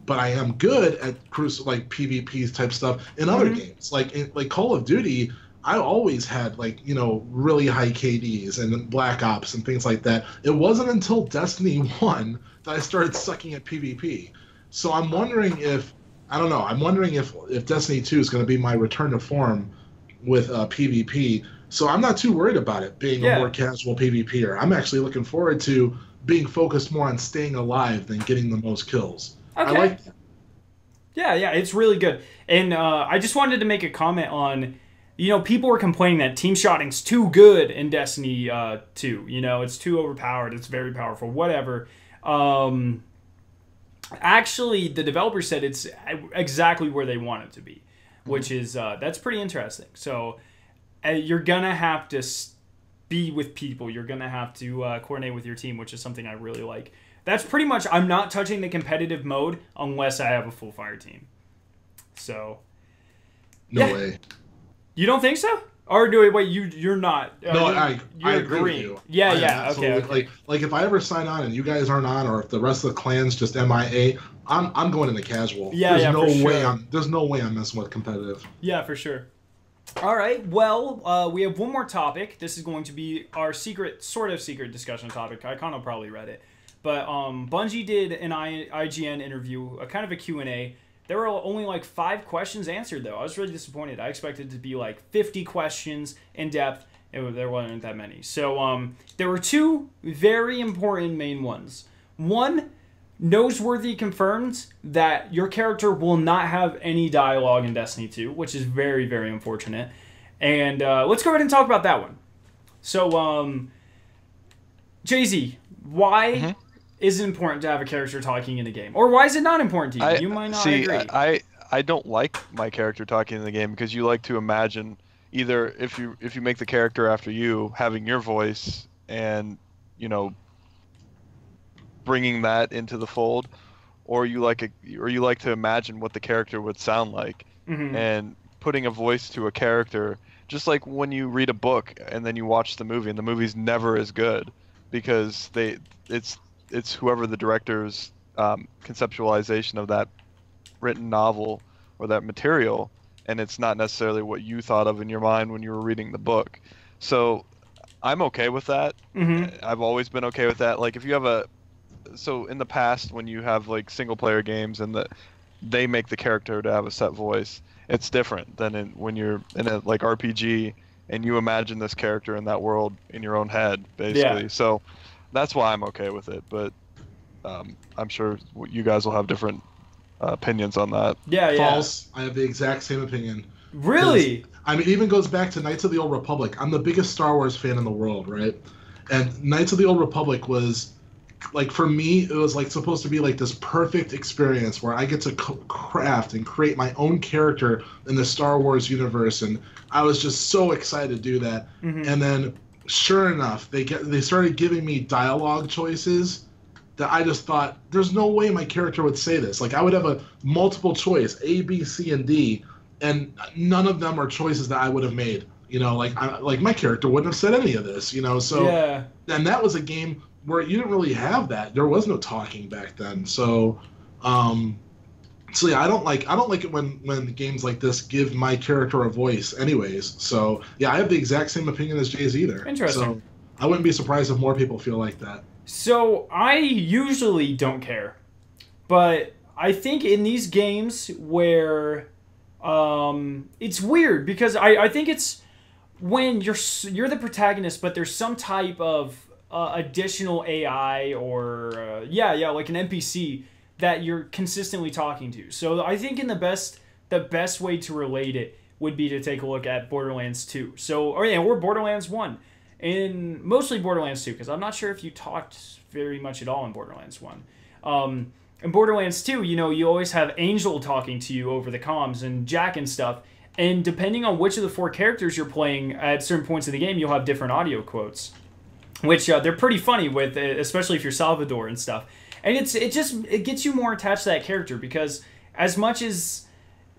But I am good at Crucible, PvP type stuff in other games, like Call of Duty. I always had really high KDs and Black Ops and things like that. It wasn't until Destiny 1 that I started sucking at PvP. So I'm wondering if Destiny 2 is going to be my return to form with PvP. So I'm not too worried about it being a more casual PvPer. I'm actually looking forward to being focused more on staying alive than getting the most kills. Okay. I like that. Yeah, it's really good. And I just wanted to make a comment on... people were complaining that team shotting's too good in Destiny 2. It's too overpowered. It's very powerful. Whatever. Actually, the developer said it's exactly where they want it to be, which is that's pretty interesting. So you're gonna have to be with people. You're gonna have to coordinate with your team, which is something I really like. That's pretty much. I'm not touching the competitive mode unless I have a full fire team. So. No way. You don't think so? Or do wait, you're not? No, I agree with you. Yeah. Okay. Like if I ever sign on and you guys aren't on, or if the rest of the clan's just MIA, I'm going into casual. There's no way I'm messing with competitive. Yeah, for sure. All right. Well, we have one more topic. This is going to be our sort of secret discussion topic. I kind of probably read it, but Bungie did an IGN interview, a kind of a Q&A. There were only 5 questions answered, though. I was really disappointed. I expected it to be 50 questions in depth. There wasn't that many. So there were 2 very important main ones. One, Noseworthy confirms that your character will not have any dialogue in Destiny 2, which is very, very unfortunate. And let's go ahead and talk about that one. So, Jay-Z, why... Mm-hmm. Is it important to have a character talking in a game? Or why is it not important to you? You might not agree. I don't like my character talking in the game because you like to imagine either if you make the character after you, having your voice and, bringing that into the fold, or you like to imagine what the character would sound like. Mm-hmm. And putting a voice to a character, just like when you read a book and then you watch the movie, and the movie's never as good because it's whoever the director's conceptualization of that written novel or that material, and it's not necessarily what you thought of in your mind when you were reading the book. So I'm okay with that. Mm-hmm. I've always been okay with that. If you have so in the past when you have single player games and they make the character to have a set voice, it's different than when you're in a RPG and you imagine this character in that world in your own head, basically. Yeah. So That's why I'm okay with it. But I'm sure you guys will have different opinions on that. Yeah, yeah. False. I have the exact same opinion. Really? I mean, it even goes back to Knights of the Old Republic. I'm the biggest Star Wars fan in the world, right? And Knights of the Old Republic was, like, for me, it was like supposed to be like this perfect experience where I get to craft and create my own character in the Star Wars universe, and I was just so excited to do that. And then, sure enough, they started giving me dialogue choices that I just thought, there's no way my character would say this. Like, I would have a multiple choice, A, B, C, and D, and none of them are choices that I would have made. You know, like my character wouldn't have said any of this. You know, so and that was a game where you didn't really have that. There was no talking back then. So, yeah, I don't like it when games like this give my character a voice. Anyways, so yeah, I have the exact same opinion as Jay's either. Interesting. So I wouldn't be surprised if more people feel like that. So I usually don't care, but I think in these games where it's weird because I think it's when you're the protagonist, but there's some type of additional AI or like an NPC that you're consistently talking to. So I think the best way to relate it would be to take a look at Borderlands 2. Or Borderlands 1. And mostly Borderlands 2, because I'm not sure if you talked very much at all in Borderlands 1. In Borderlands 2, you always have Angel talking to you over the comms and Jack and stuff. And depending on which of the 4 characters you're playing at certain points in the game, you'll have different audio quotes. Which they're pretty funny with, especially if you're Salvador and stuff. And it gets you more attached to that character, because as much as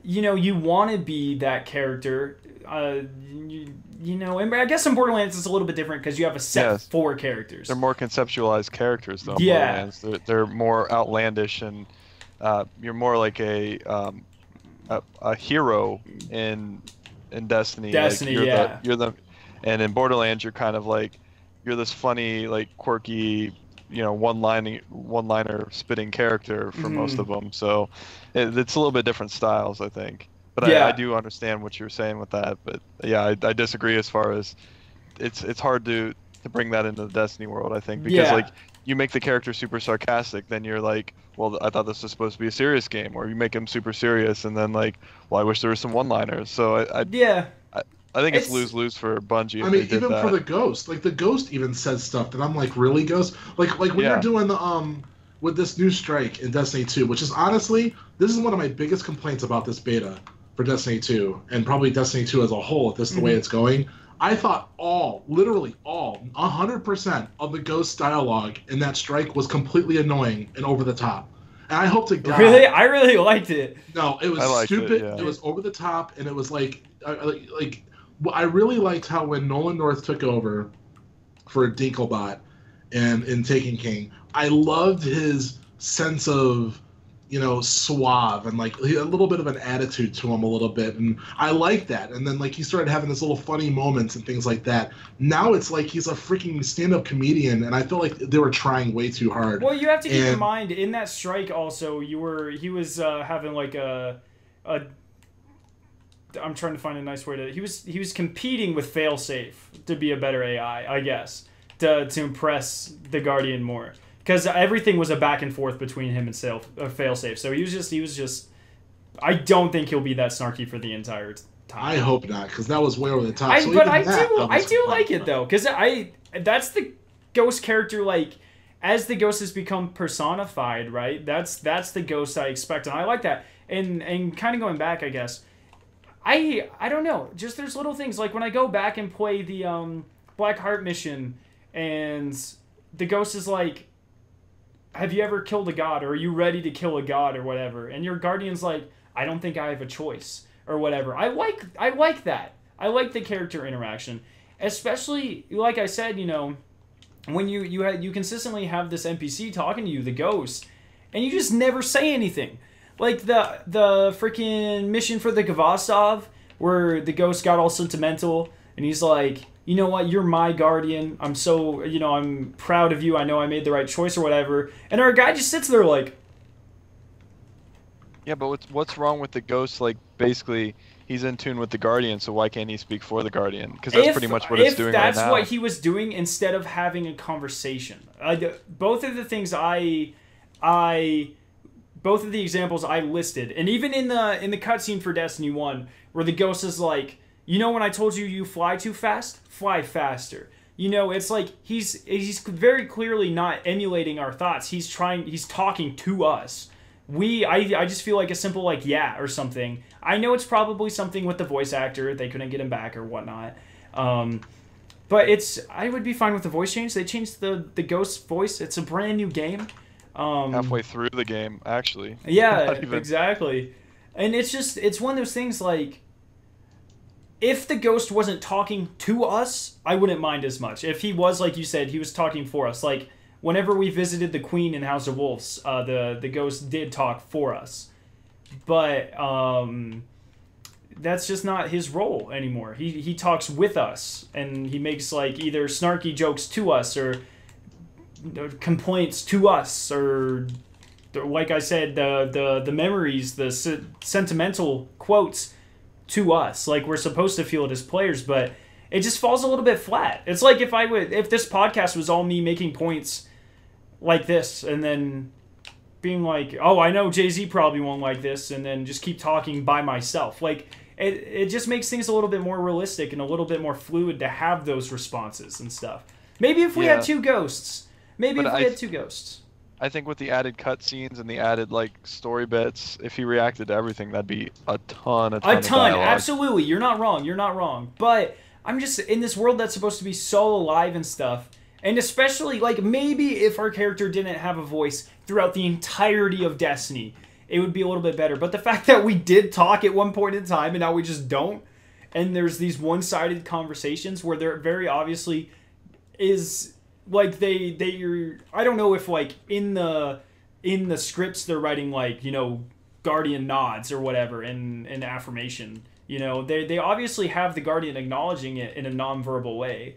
you want to be that character, and I guess in Borderlands it's a little bit different because you have a set 4 characters. They're more conceptualized characters though. Yeah. Borderlands. They're more outlandish, and you're more like a hero in Destiny. Destiny, like and in Borderlands you're kind of like, you're this funny, like, quirky, one-liner spitting character for most of them. So it's a little bit different styles, I think. But I do understand what you're saying with that. But yeah, I disagree as far as it's hard to bring that into the Destiny world, I think, because like, you make the character super sarcastic, then you're like, well, I thought this was supposed to be a serious game, or you make him super serious, and then like, well, I wish there were some one-liners. So I think it's lose-lose for Bungie. I mean, even for the Ghost, like the Ghost even says stuff that I'm like, really, Ghost? Like when you're doing the with this new strike in Destiny 2, which is honestly, this is one of my biggest complaints about this beta for Destiny 2, and probably Destiny 2 as a whole, if this is the way it's going. I thought literally all, 100% of the Ghost dialogue in that strike was completely annoying and over the top. And I hope to God... Really? I really liked it. No, it was stupid. It was over the top, and it was like I really liked how when Nolan North took over for Dinklebot and in Taken King, I loved his sense of, suave, and like a little bit of an attitude to him a little bit, and I liked that. And then like he started having his little funny moments and things like that. Now it's like he's a freaking stand-up comedian, and I feel like they were trying way too hard. Well, you have to keep in mind, in that strike also, he was having like a I'm trying to find a nice way to... He was competing with Failsafe to be a better AI, I guess, to impress the Guardian more, because everything was a back and forth between him and Failsafe. So he was just. I don't think he'll be that snarky for the entire time. I hope not, because that was way over the top. I do like it though, because that's the Ghost character. Like, as the Ghost has become personified, right? That's the Ghost I expect, and I like that. And kind of going back, I guess. I don't know. Just there's little things like when I go back and play the Black Heart mission, and the Ghost is like, "Have you ever killed a god? Or are you ready to kill a god or whatever?" And your Guardian's like, "I don't think I have a choice," or whatever. I like that. I like the character interaction, especially like I said, when you consistently have this NPC talking to you, the Ghost, and you just never say anything. Like the freaking mission for the Gavastov, where the Ghost got all sentimental, and he's like, "You know what? You're my Guardian. I'm so, I'm proud of you. I know I made the right choice," or whatever. And our guy just sits there like, Yeah, but what's wrong with the ghost? Like, basically, he's in tune with the Guardian, so why can't he speak for the Guardian? Because that's pretty much what it's doing right now. If that's what he was doing instead of having a conversation. Both of the things both of the examples I listed, and even in the cutscene for Destiny 1, where the ghost is like, you know when I told you fly too fast? Fly faster. You know, it's like he's very clearly not emulating our thoughts. He's talking to us. I just feel like a simple like yeah or something. I know it's probably something with the voice actor. They couldn't get him back or whatnot. But I would be fine with the voice change. They changed the ghost voice. It's a brand new game. Halfway through the game, actually. Yeah, exactly. And it's one of those things like, if the ghost wasn't talking to us, I wouldn't mind as much. If he was, like you said, he was talking for us. Like, whenever we visited the Queen in House of Wolves, the ghost did talk for us. But that's just not his role anymore. He talks with us, and he makes like either snarky jokes to us or complaints to us, or like I said, the memories, the sentimental quotes to us. Like, we're supposed to feel it as players, but it just falls a little bit flat. It's like if this podcast was all me making points like this, and then being like, oh, I know Jay-Z probably won't like this, and then just keep talking by myself. Like, it just makes things a little bit more realistic and a little bit more fluid to have those responses and stuff. Maybe if we had two ghosts. I think with the added cutscenes and the added like story bits, if he reacted to everything, that'd be a ton of dialogue. Absolutely. You're not wrong. But I'm just in this world that's supposed to be so alive and stuff. And especially, like, maybe if our character didn't have a voice throughout the entirety of Destiny, it would be a little bit better. But the fact that we did talk at one point in time and now we just don't, and there's these one-sided conversations where there very obviously is, like, I don't know if, like, in the scripts they're writing, like, you know, Guardian nods or whatever in affirmation. You know, they obviously have the Guardian acknowledging it in a non-verbal way.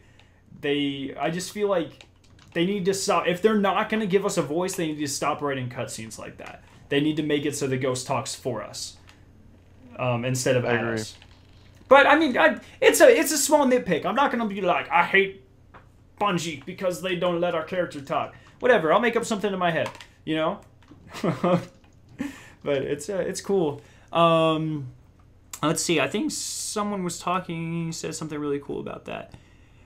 I just feel like they need to stop. If they're not going to give us a voice, they need to stop writing cutscenes like that. They need to make it so the ghost talks for us instead of at us. But I mean, it's a small nitpick. I'm not going to be like, I hate Bungie because they don't let our character talk. Whatever, I'll make up something in my head, you know. But it's cool. Let's see. I think someone was talking. He said something really cool about that.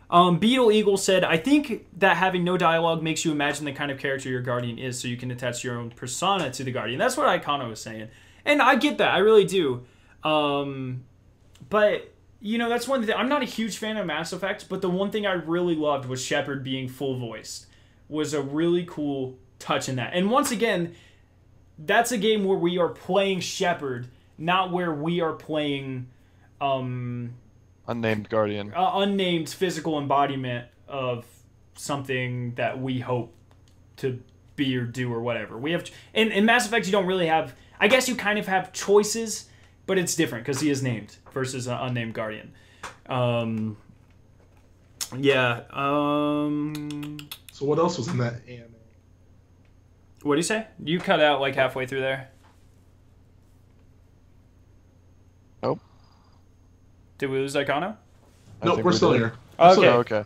Beetle Eagle said, I think that having no dialogue makes you imagine the kind of character your Guardian is, so you can attach your own persona to the Guardian. That's what Icona was saying. And I get that. I really do. But, you know, that's one thing. I'm not a huge fan of Mass Effect, but the one thing I really loved was Shepard being full-voiced. Was a really cool touch in that. And once again, that's a game where we are playing Shepard, not where we are playing... unnamed Guardian. Unnamed physical embodiment of something that we hope to be or do or whatever. We have in Mass Effect, you don't really have... I guess you kind of have choices, but it's different because he is named versus an unnamed Guardian. Yeah. So what else was in that AMA? What do you say? You cut out like halfway through there. Nope. Did we lose Icona? Nope, we're still here. Okay. Okay.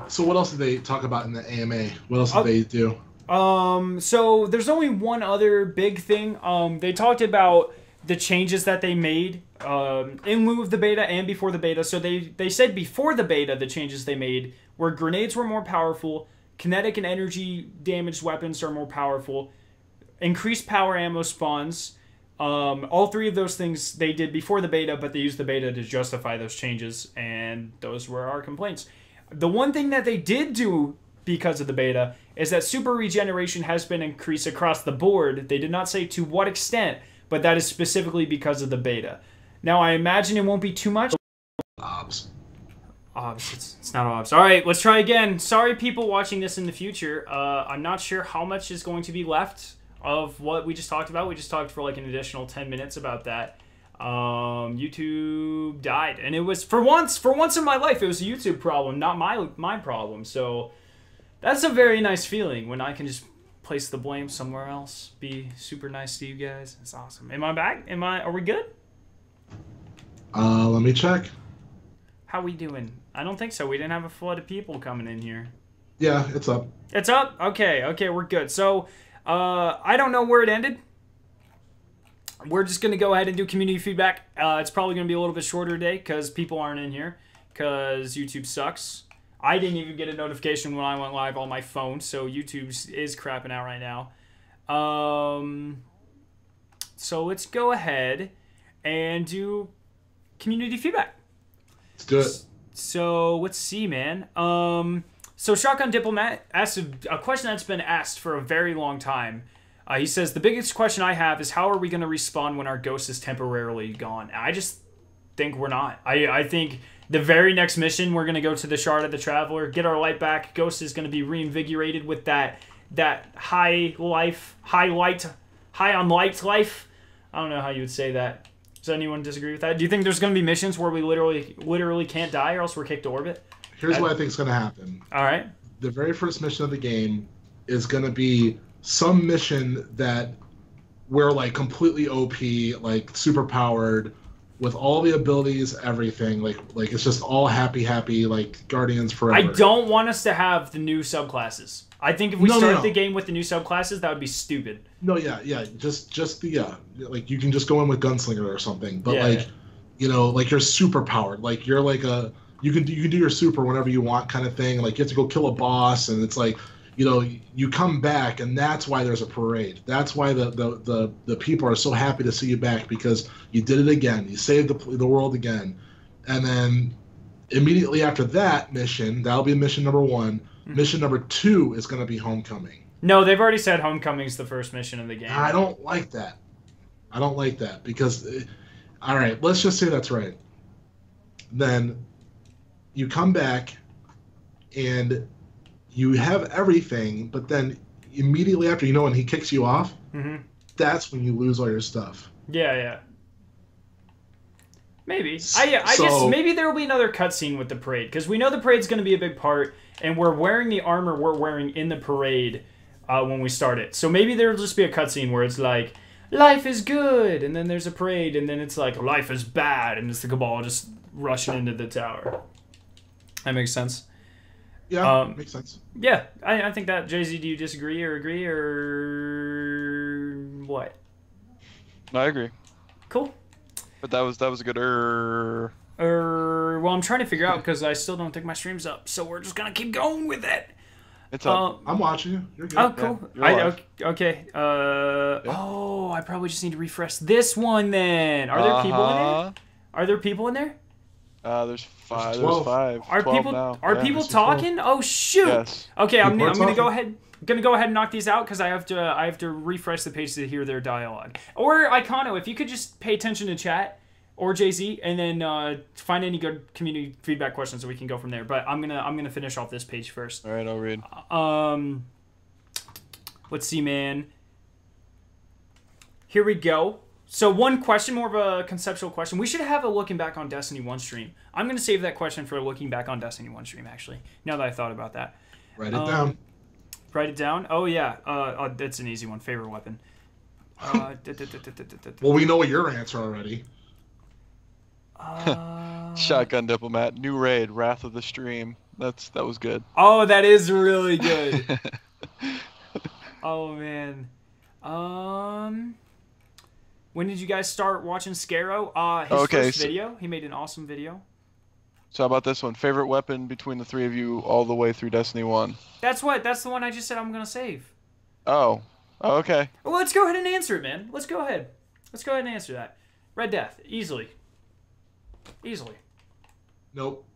So what else did they talk about in the AMA? What else did they do? So there's only one other big thing. They talked about the changes that they made in lieu of the beta and before the beta. So they said before the beta, the changes they made were grenades were more powerful, kinetic and energy damaged weapons are more powerful, increased power ammo spawns. All three of those things they did before the beta, but they used the beta to justify those changes, and those were our complaints. The one thing that they did do because of the beta is that super regeneration has been increased across the board. They did not say to what extent, but that is specifically because of the beta. Now, I imagine it won't be too much. Obs. It's not obs. All right, let's try again. Sorry, people watching this in the future. I'm not sure how much is going to be left of what we just talked about. We just talked for like an additional 10 minutes about that. YouTube died, and it was for once in my life it was a YouTube problem, not my problem. So that's a very nice feeling when I can just place the blame somewhere else. Be super nice to you guys. It's awesome. Am I back? Are we good? Let me check. How we doing? I don't think so. We didn't have a flood of people coming in here. Yeah, it's up. It's up? Okay, we're good. So, I don't know where it ended. We're just going to go ahead and do community feedback. It's probably going to be a little bit shorter today because people aren't in here because YouTube sucks. I didn't even get a notification when I went live on my phone, so YouTube is crapping out right now. So let's go ahead and do community feedback. Let's do it. So let's see, man. So Shotgun Diplomat asked a question that's been asked for a very long time. He says, the biggest question I have is how are we going to respawn when our ghost is temporarily gone? I just think we're not. I think the very next mission, we're going to go to the Shard of the Traveler, get our light back. Ghost is going to be reinvigorated with that high on light life. I don't know how you would say that. Does anyone disagree with that? Do you think there's going to be missions where we literally can't die or else we're kicked to orbit? Here's what I think is going to happen. All right. The very first mission of the game is going to be some mission that we're like completely OP, like super powered, with all the abilities, everything. Like it's just all happy, like Guardians forever. I don't want us to have the new subclasses. I think if we start the game with the new subclasses, that would be stupid. No, yeah, just the like you can just go in with Gunslinger or something, but you know, like you're super powered, like you're like you can do your super whenever you want kind of thing. Like you have to go kill a boss, and it's like, you know, you come back, and that's why there's a parade. That's why the people are so happy to see you back, because you did it again. You saved the world again, and then immediately after that mission, that'll be mission number 1. Mission number 2 is going to be Homecoming. No, they've already said Homecoming's the first mission of the game. I don't like that. Because, all right, let's just say that's right. Then you come back and you have everything, but then immediately after, when he kicks you off, that's when you lose all your stuff. Yeah. Maybe. I guess maybe there will be another cutscene with the parade, because we know the parade's going to be a big part, and we're wearing the armor we're wearing in the parade when we start it. So maybe there'll just be a cutscene where it's like, life is good, and then there's a parade, and then it's like, life is bad, and it's the Cabal just rushing into the tower. That makes sense. Yeah, makes sense. Yeah, I think that. Jay-Z, do you disagree or agree or what? No, I agree. Cool. But that was a good well, I'm trying to figure out because I still don't think my stream's up, so we're just gonna keep going with it. It's up. I'm watching you. You're good. Oh, cool. Yeah, okay. Oh, I probably just need to refresh this one then. Are there people in there? Are there people in there? There's 5. There's 5. Are people now. people talking? Oh shoot. Yes. Okay, I'm gonna go ahead. Gonna go ahead and knock these out because I have to refresh the page to hear their dialogue. Or Icono, if you could just pay attention to chat, or Jay-Z, and then find any good community feedback questions so we can go from there. But I'm gonna finish off this page first. All right, I'll read. Let's see, man. Here we go. So one question, more of a conceptual question. We should have a looking back on Destiny 1 stream. I'm gonna save that question for a looking back on Destiny 1 stream. Actually, now that I thought about that. Write it down. Write it down. Oh yeah. That's an easy one. Favorite weapon. Well, we know your answer already. Shotgun Diplomat, new raid, Wrath of the Stream. That was good. Oh, that is really good. Oh man. When did you guys start watching Skarrow? His first video. He made an awesome video. So how about this one? Favorite weapon between the 3 of you all the way through Destiny 1? That's the one I just said I'm gonna save. Oh, okay. Well, let's go ahead and answer it, man. Let's go ahead and answer that. Red Death, easily. Nope.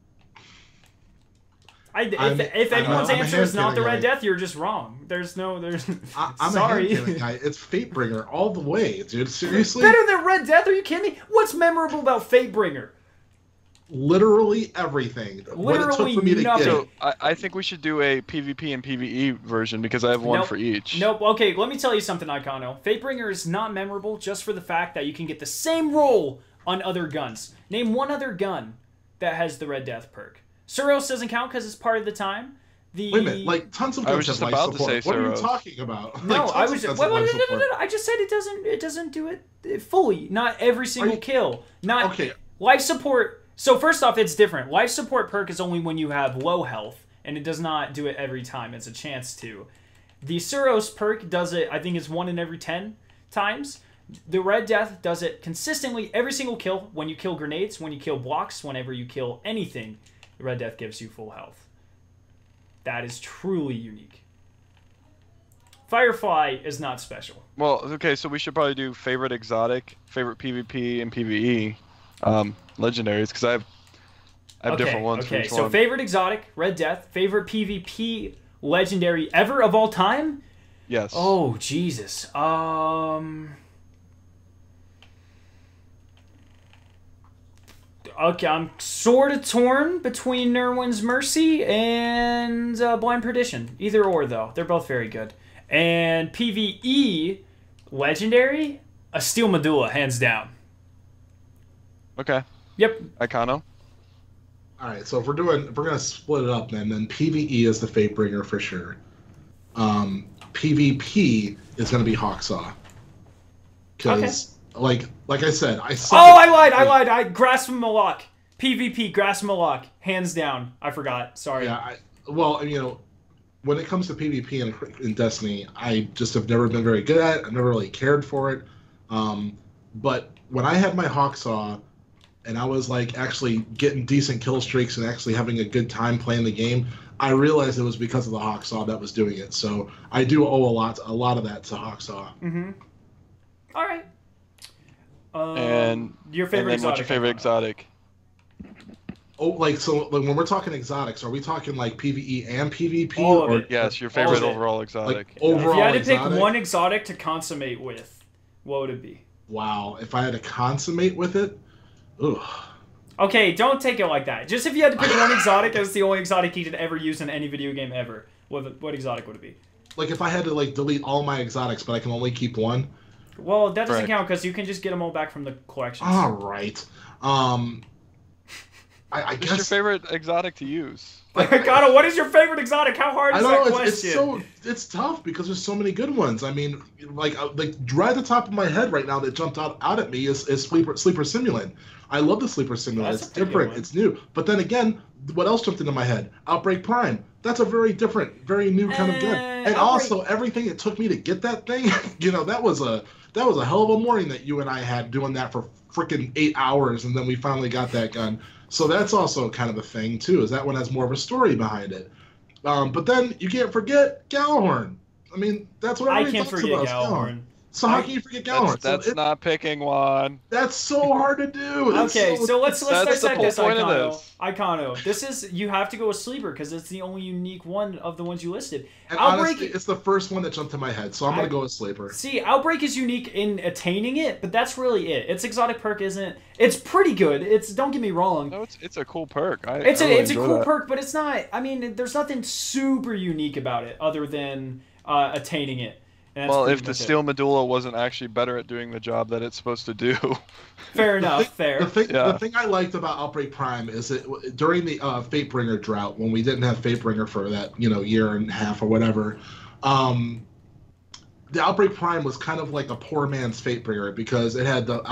If anyone's answer is not the Red Death, you're just wrong. I'm sorry. a hand guy. It's Fatebringer all the way, dude. Seriously? Better than Red Death? Are you kidding me? What's memorable about Fatebringer? Literally everything. What it took for me to get it. So I think we should do a PvP and PvE version because I have one for each. Nope. Okay, let me tell you something, Icono. Fatebringer is not memorable just for the fact that you can get the same roll on other guns. Name one other gun that has the Red Death perk. Suros doesn't count because it's part of the time. Wait a minute, like tons of guns have life support. What are you talking about? No, like, I was just, no. I just said it doesn't do it fully. Not every single kill. Not okay. Life support. So first off, it's different. Life support perk is only when you have low health, and it does not do it every time. It's a chance to. The Skarrow perk does it. I think it's 1 in every 10 times. The Red Death does it consistently every single kill. When you kill grenades, when you kill blocks, whenever you kill anything, the Red Death gives you full health. That is truly unique. Firefly is not special. Well, okay, so we should probably do favorite exotic, favorite PvP and PvE legendaries, because I have different ones for each one. So favorite exotic, Red Death. Favorite PvP legendary ever of all time? Yes. Oh, Jesus. Okay, I'm sort of torn between Nerwin's Mercy and Blind Perdition. Either or, though. They're both very good. And PvE, Legendary, a Steel Medulla, hands down. Okay. Yep. Icano. Alright, so if we're gonna split it up then PvE is the Fatebringer for sure. PvP is gonna be Hawksaw. Because like I said, I lied. Grasp Malak. PvP, Grasp Malak. Hands down. I forgot. Sorry. Yeah, well, you know, when it comes to PvP in Destiny, I just have never been very good at it. I've never really cared for it. But when I had my Hawksaw, and I was like actually getting decent kill streaks and actually having a good time playing the game, I realized it was because of the Hawksaw that was doing it. So I do owe a lot of that to Hawksaw. Mm-hmm. All right. And your favorite exotic? What's your favorite exotic? Oh, so when we're talking exotics, are we talking like PvE and PvP? All of it. Yes, your favorite overall exotic. Like overall if you had to exotic? pick one exotic to consummate with, what would it be? Wow, if I had to consummate with it, ugh. Okay, don't take it like that. Just if you had to pick one exotic as the only exotic you could ever use in any video game ever, what exotic would it be? Like if I had to delete all my exotics, but I can only keep one. Well, that doesn't count because you can just get them all back from the collections. All right. I guess your favorite exotic to use. Gato, what is your favorite exotic? How hard is that question? It's tough because there's so many good ones. I mean, like right at the top of my head right now that jumped out at me is Sleeper Simulant. I love the Sleeper Simulant. It's different. It's new. But then again, what else jumped into my head? Outbreak Prime. That's a very different, very new kind of gun. And also everything it took me to get that thing, you know, that was a hell of a morning that you and I had doing that for freaking 8 hours, and then we finally got that gun. So that's also kind of a thing too. Is that one has more of a story behind it? But then you can't forget Gjallarhorn. I mean, that's what everybody talks about. Gjallarhorn. So how can you forget Gjallarhorn? That's not picking one. That's so hard to do. Okay, so let's dissect this, Icano. This is, you have to go with Sleeper because it's the only unique one of the ones you listed. And honestly, it's the first one that jumped to my head, so I'm gonna go with Sleeper. See, Outbreak is unique in attaining it, but that's really it. Its exotic perk isn't. It's pretty good. Don't get me wrong. No, it's a cool perk. It's a cool perk, but it's not. I mean, there's nothing super unique about it other than attaining it. Well, if the Steel Medulla wasn't actually better at doing the job that it's supposed to do. Fair enough, fair. The thing I liked about Outbreak Prime is that during the Fatebringer drought, when we didn't have Fatebringer for that, year and a half or whatever, the Outbreak Prime was kind of like a poor man's Fatebringer because it had the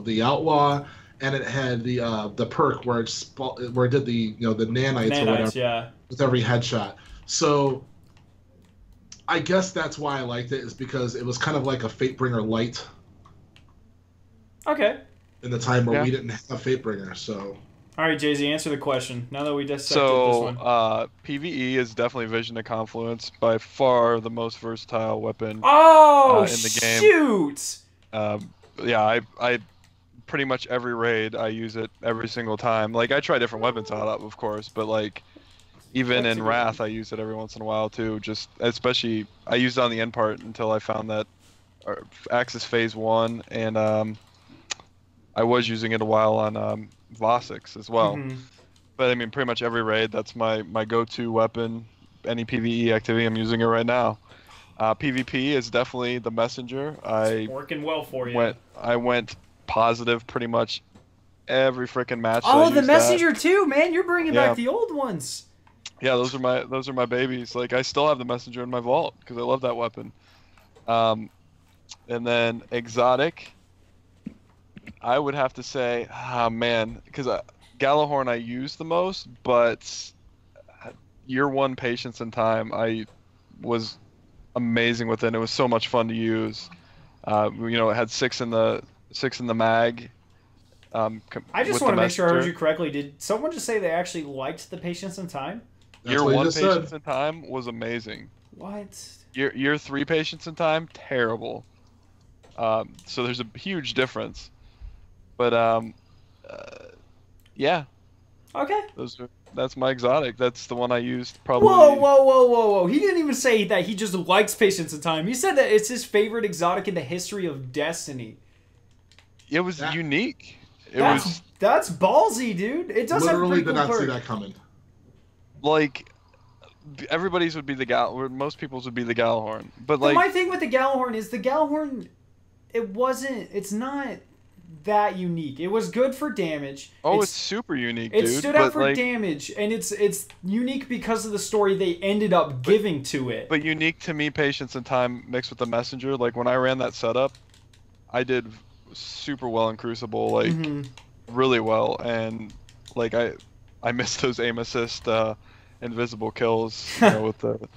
the Outlaw, and it had the perk where it did the the nanites or whatever with every headshot. So I guess that's why I liked it, is because it was kind of like a Fatebringer light. Okay. In the time where we didn't have Fatebringer, so. All right, Jay-Z, answer the question. Now that we dissected this one. So, PvE is definitely Vision of Confluence, by far the most versatile weapon in the game. Shoot! I pretty much every raid, I use it every single time. Like, I try different weapons out, of course, but like, even in Wrath, I use it every once in a while too. Just especially, I used it on the end part until I found that Axis Phase 1, and I was using it a while on Vosix as well. Mm-hmm. But I mean, pretty much every raid, that's my go-to weapon. Any PvE activity, I'm using it right now. PvP is definitely the Messenger. It's working well for you. I went positive pretty much every freaking match. Oh, the Messenger too, man! You're bringing back the old ones. Yeah, those are my babies. Like I still have the messenger in my vault because I love that weapon. And then exotic, I would have to say, man, because Gallahorn I use the most, but year one patience and time I was amazing with it. It was so much fun to use. It had six in the mag. I just want to make sure I heard you correctly. Did someone just say they actually liked the patience and time? Year one patience and time was amazing. What? Year three patience and time, terrible. So there's a huge difference. But yeah. Okay. That's my exotic. That's the one I used probably. Whoa! He didn't even say that he just likes patience and time. He said that it's his favorite exotic in the history of Destiny. It was unique. That's ballsy, dude. It does literally have a pretty cool perk. Did not see that coming. Like, everybody's would be the most people's would be the Gallahorn. But like, my thing with the Gallahorn is the Gallahorn, it's not that unique. It was good for damage. Oh, it's super unique, dude. It stood out for damage, and it's unique because of the story they ended up giving to it. But unique to me, patience and time mixed with the messenger. Like when I ran that setup, I did super well in Crucible, like really well, and like I missed those aim assist invisible kills, with the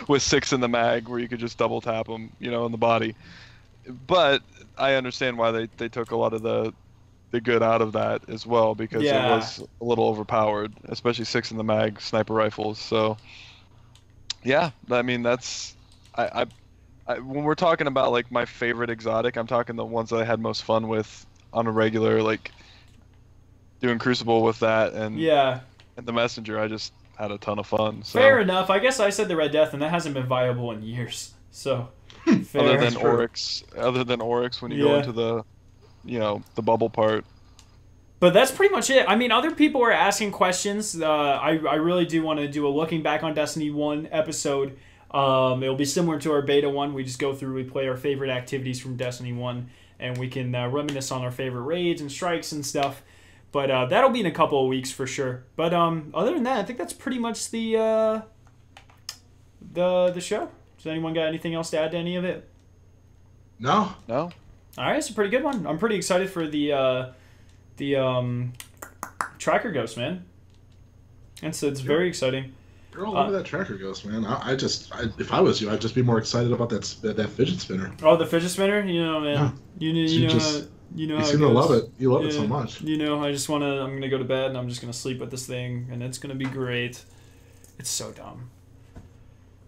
with 6 in the mag where you could just double tap them, in the body. But I understand why they took a lot of the good out of that as well, because it was a little overpowered, especially 6 in the mag sniper rifles. So yeah, I mean that's when we're talking about like my favorite exotic, I'm talking the ones that I had most fun with on a regular, like doing Crucible with that and the messenger. I just had a ton of fun. So. Fair enough. I guess I said the Red Death, and that hasn't been viable in years. So fair. Other than Oryx, when you go into the, the bubble part. But that's pretty much it. I mean, other people are asking questions. I really do want to do a looking back on Destiny 1 episode. It'll be similar to our beta one. We just go through, we play our favorite activities from Destiny 1, and we can reminisce on our favorite raids and strikes and stuff. But that'll be in a couple of weeks for sure. But other than that, I think that's pretty much the show. Does anyone got anything else to add to any of it? No. All right, it's a pretty good one. I'm pretty excited for the Tracker Ghost, man. And so it's very exciting. You're all over that Tracker Ghost, man. If I was you, I'd just be more excited about that fidget spinner. Oh, the fidget spinner, man. Yeah. You seem to love it. You love it so much. I'm gonna go to bed and I'm just gonna sleep with this thing, and it's gonna be great. It's so dumb.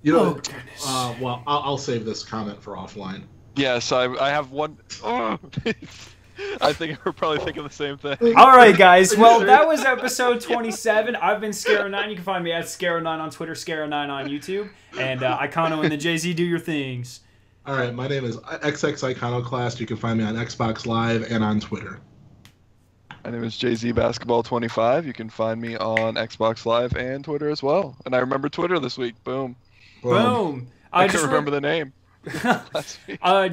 Oh goodness. Well, I'll save this comment for offline. Yes, I have one. I think we're probably thinking the same thing. All right, guys. Well, that was episode 27. I've been Skarrow9. You can find me at Skarrow9 on Twitter, Skarrow9 on YouTube, and Icono and the Jay-Z do your things. All right, my name is XX Iconoclast. You can find me on Xbox Live and on Twitter. My name is Jay-Z Basketball 25. You can find me on Xbox Live and Twitter as well. And I remember Twitter this week. Boom. I couldn't remember the name.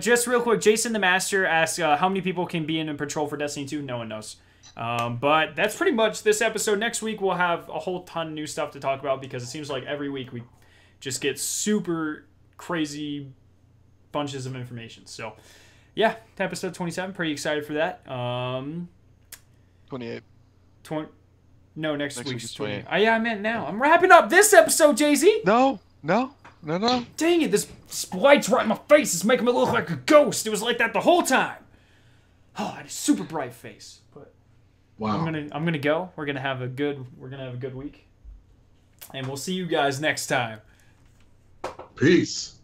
Just real quick, Jason the Master asks how many people can be in a patrol for Destiny 2. No one knows. But that's pretty much this episode. Next week we'll have a whole ton of new stuff to talk about, because it seems like every week we just get super crazy bunches of information. So yeah, episode 27, pretty excited for that. 28. No, next week's 28. Yeah, I meant now. I'm wrapping up this episode, Jay-Z. No. Dang it, this light's right in my face. It's making me look like a ghost. It was like that the whole time. Oh, I had a super bright face. But wow. I'm gonna go. We're gonna have a good week. And we'll see you guys next time. Peace.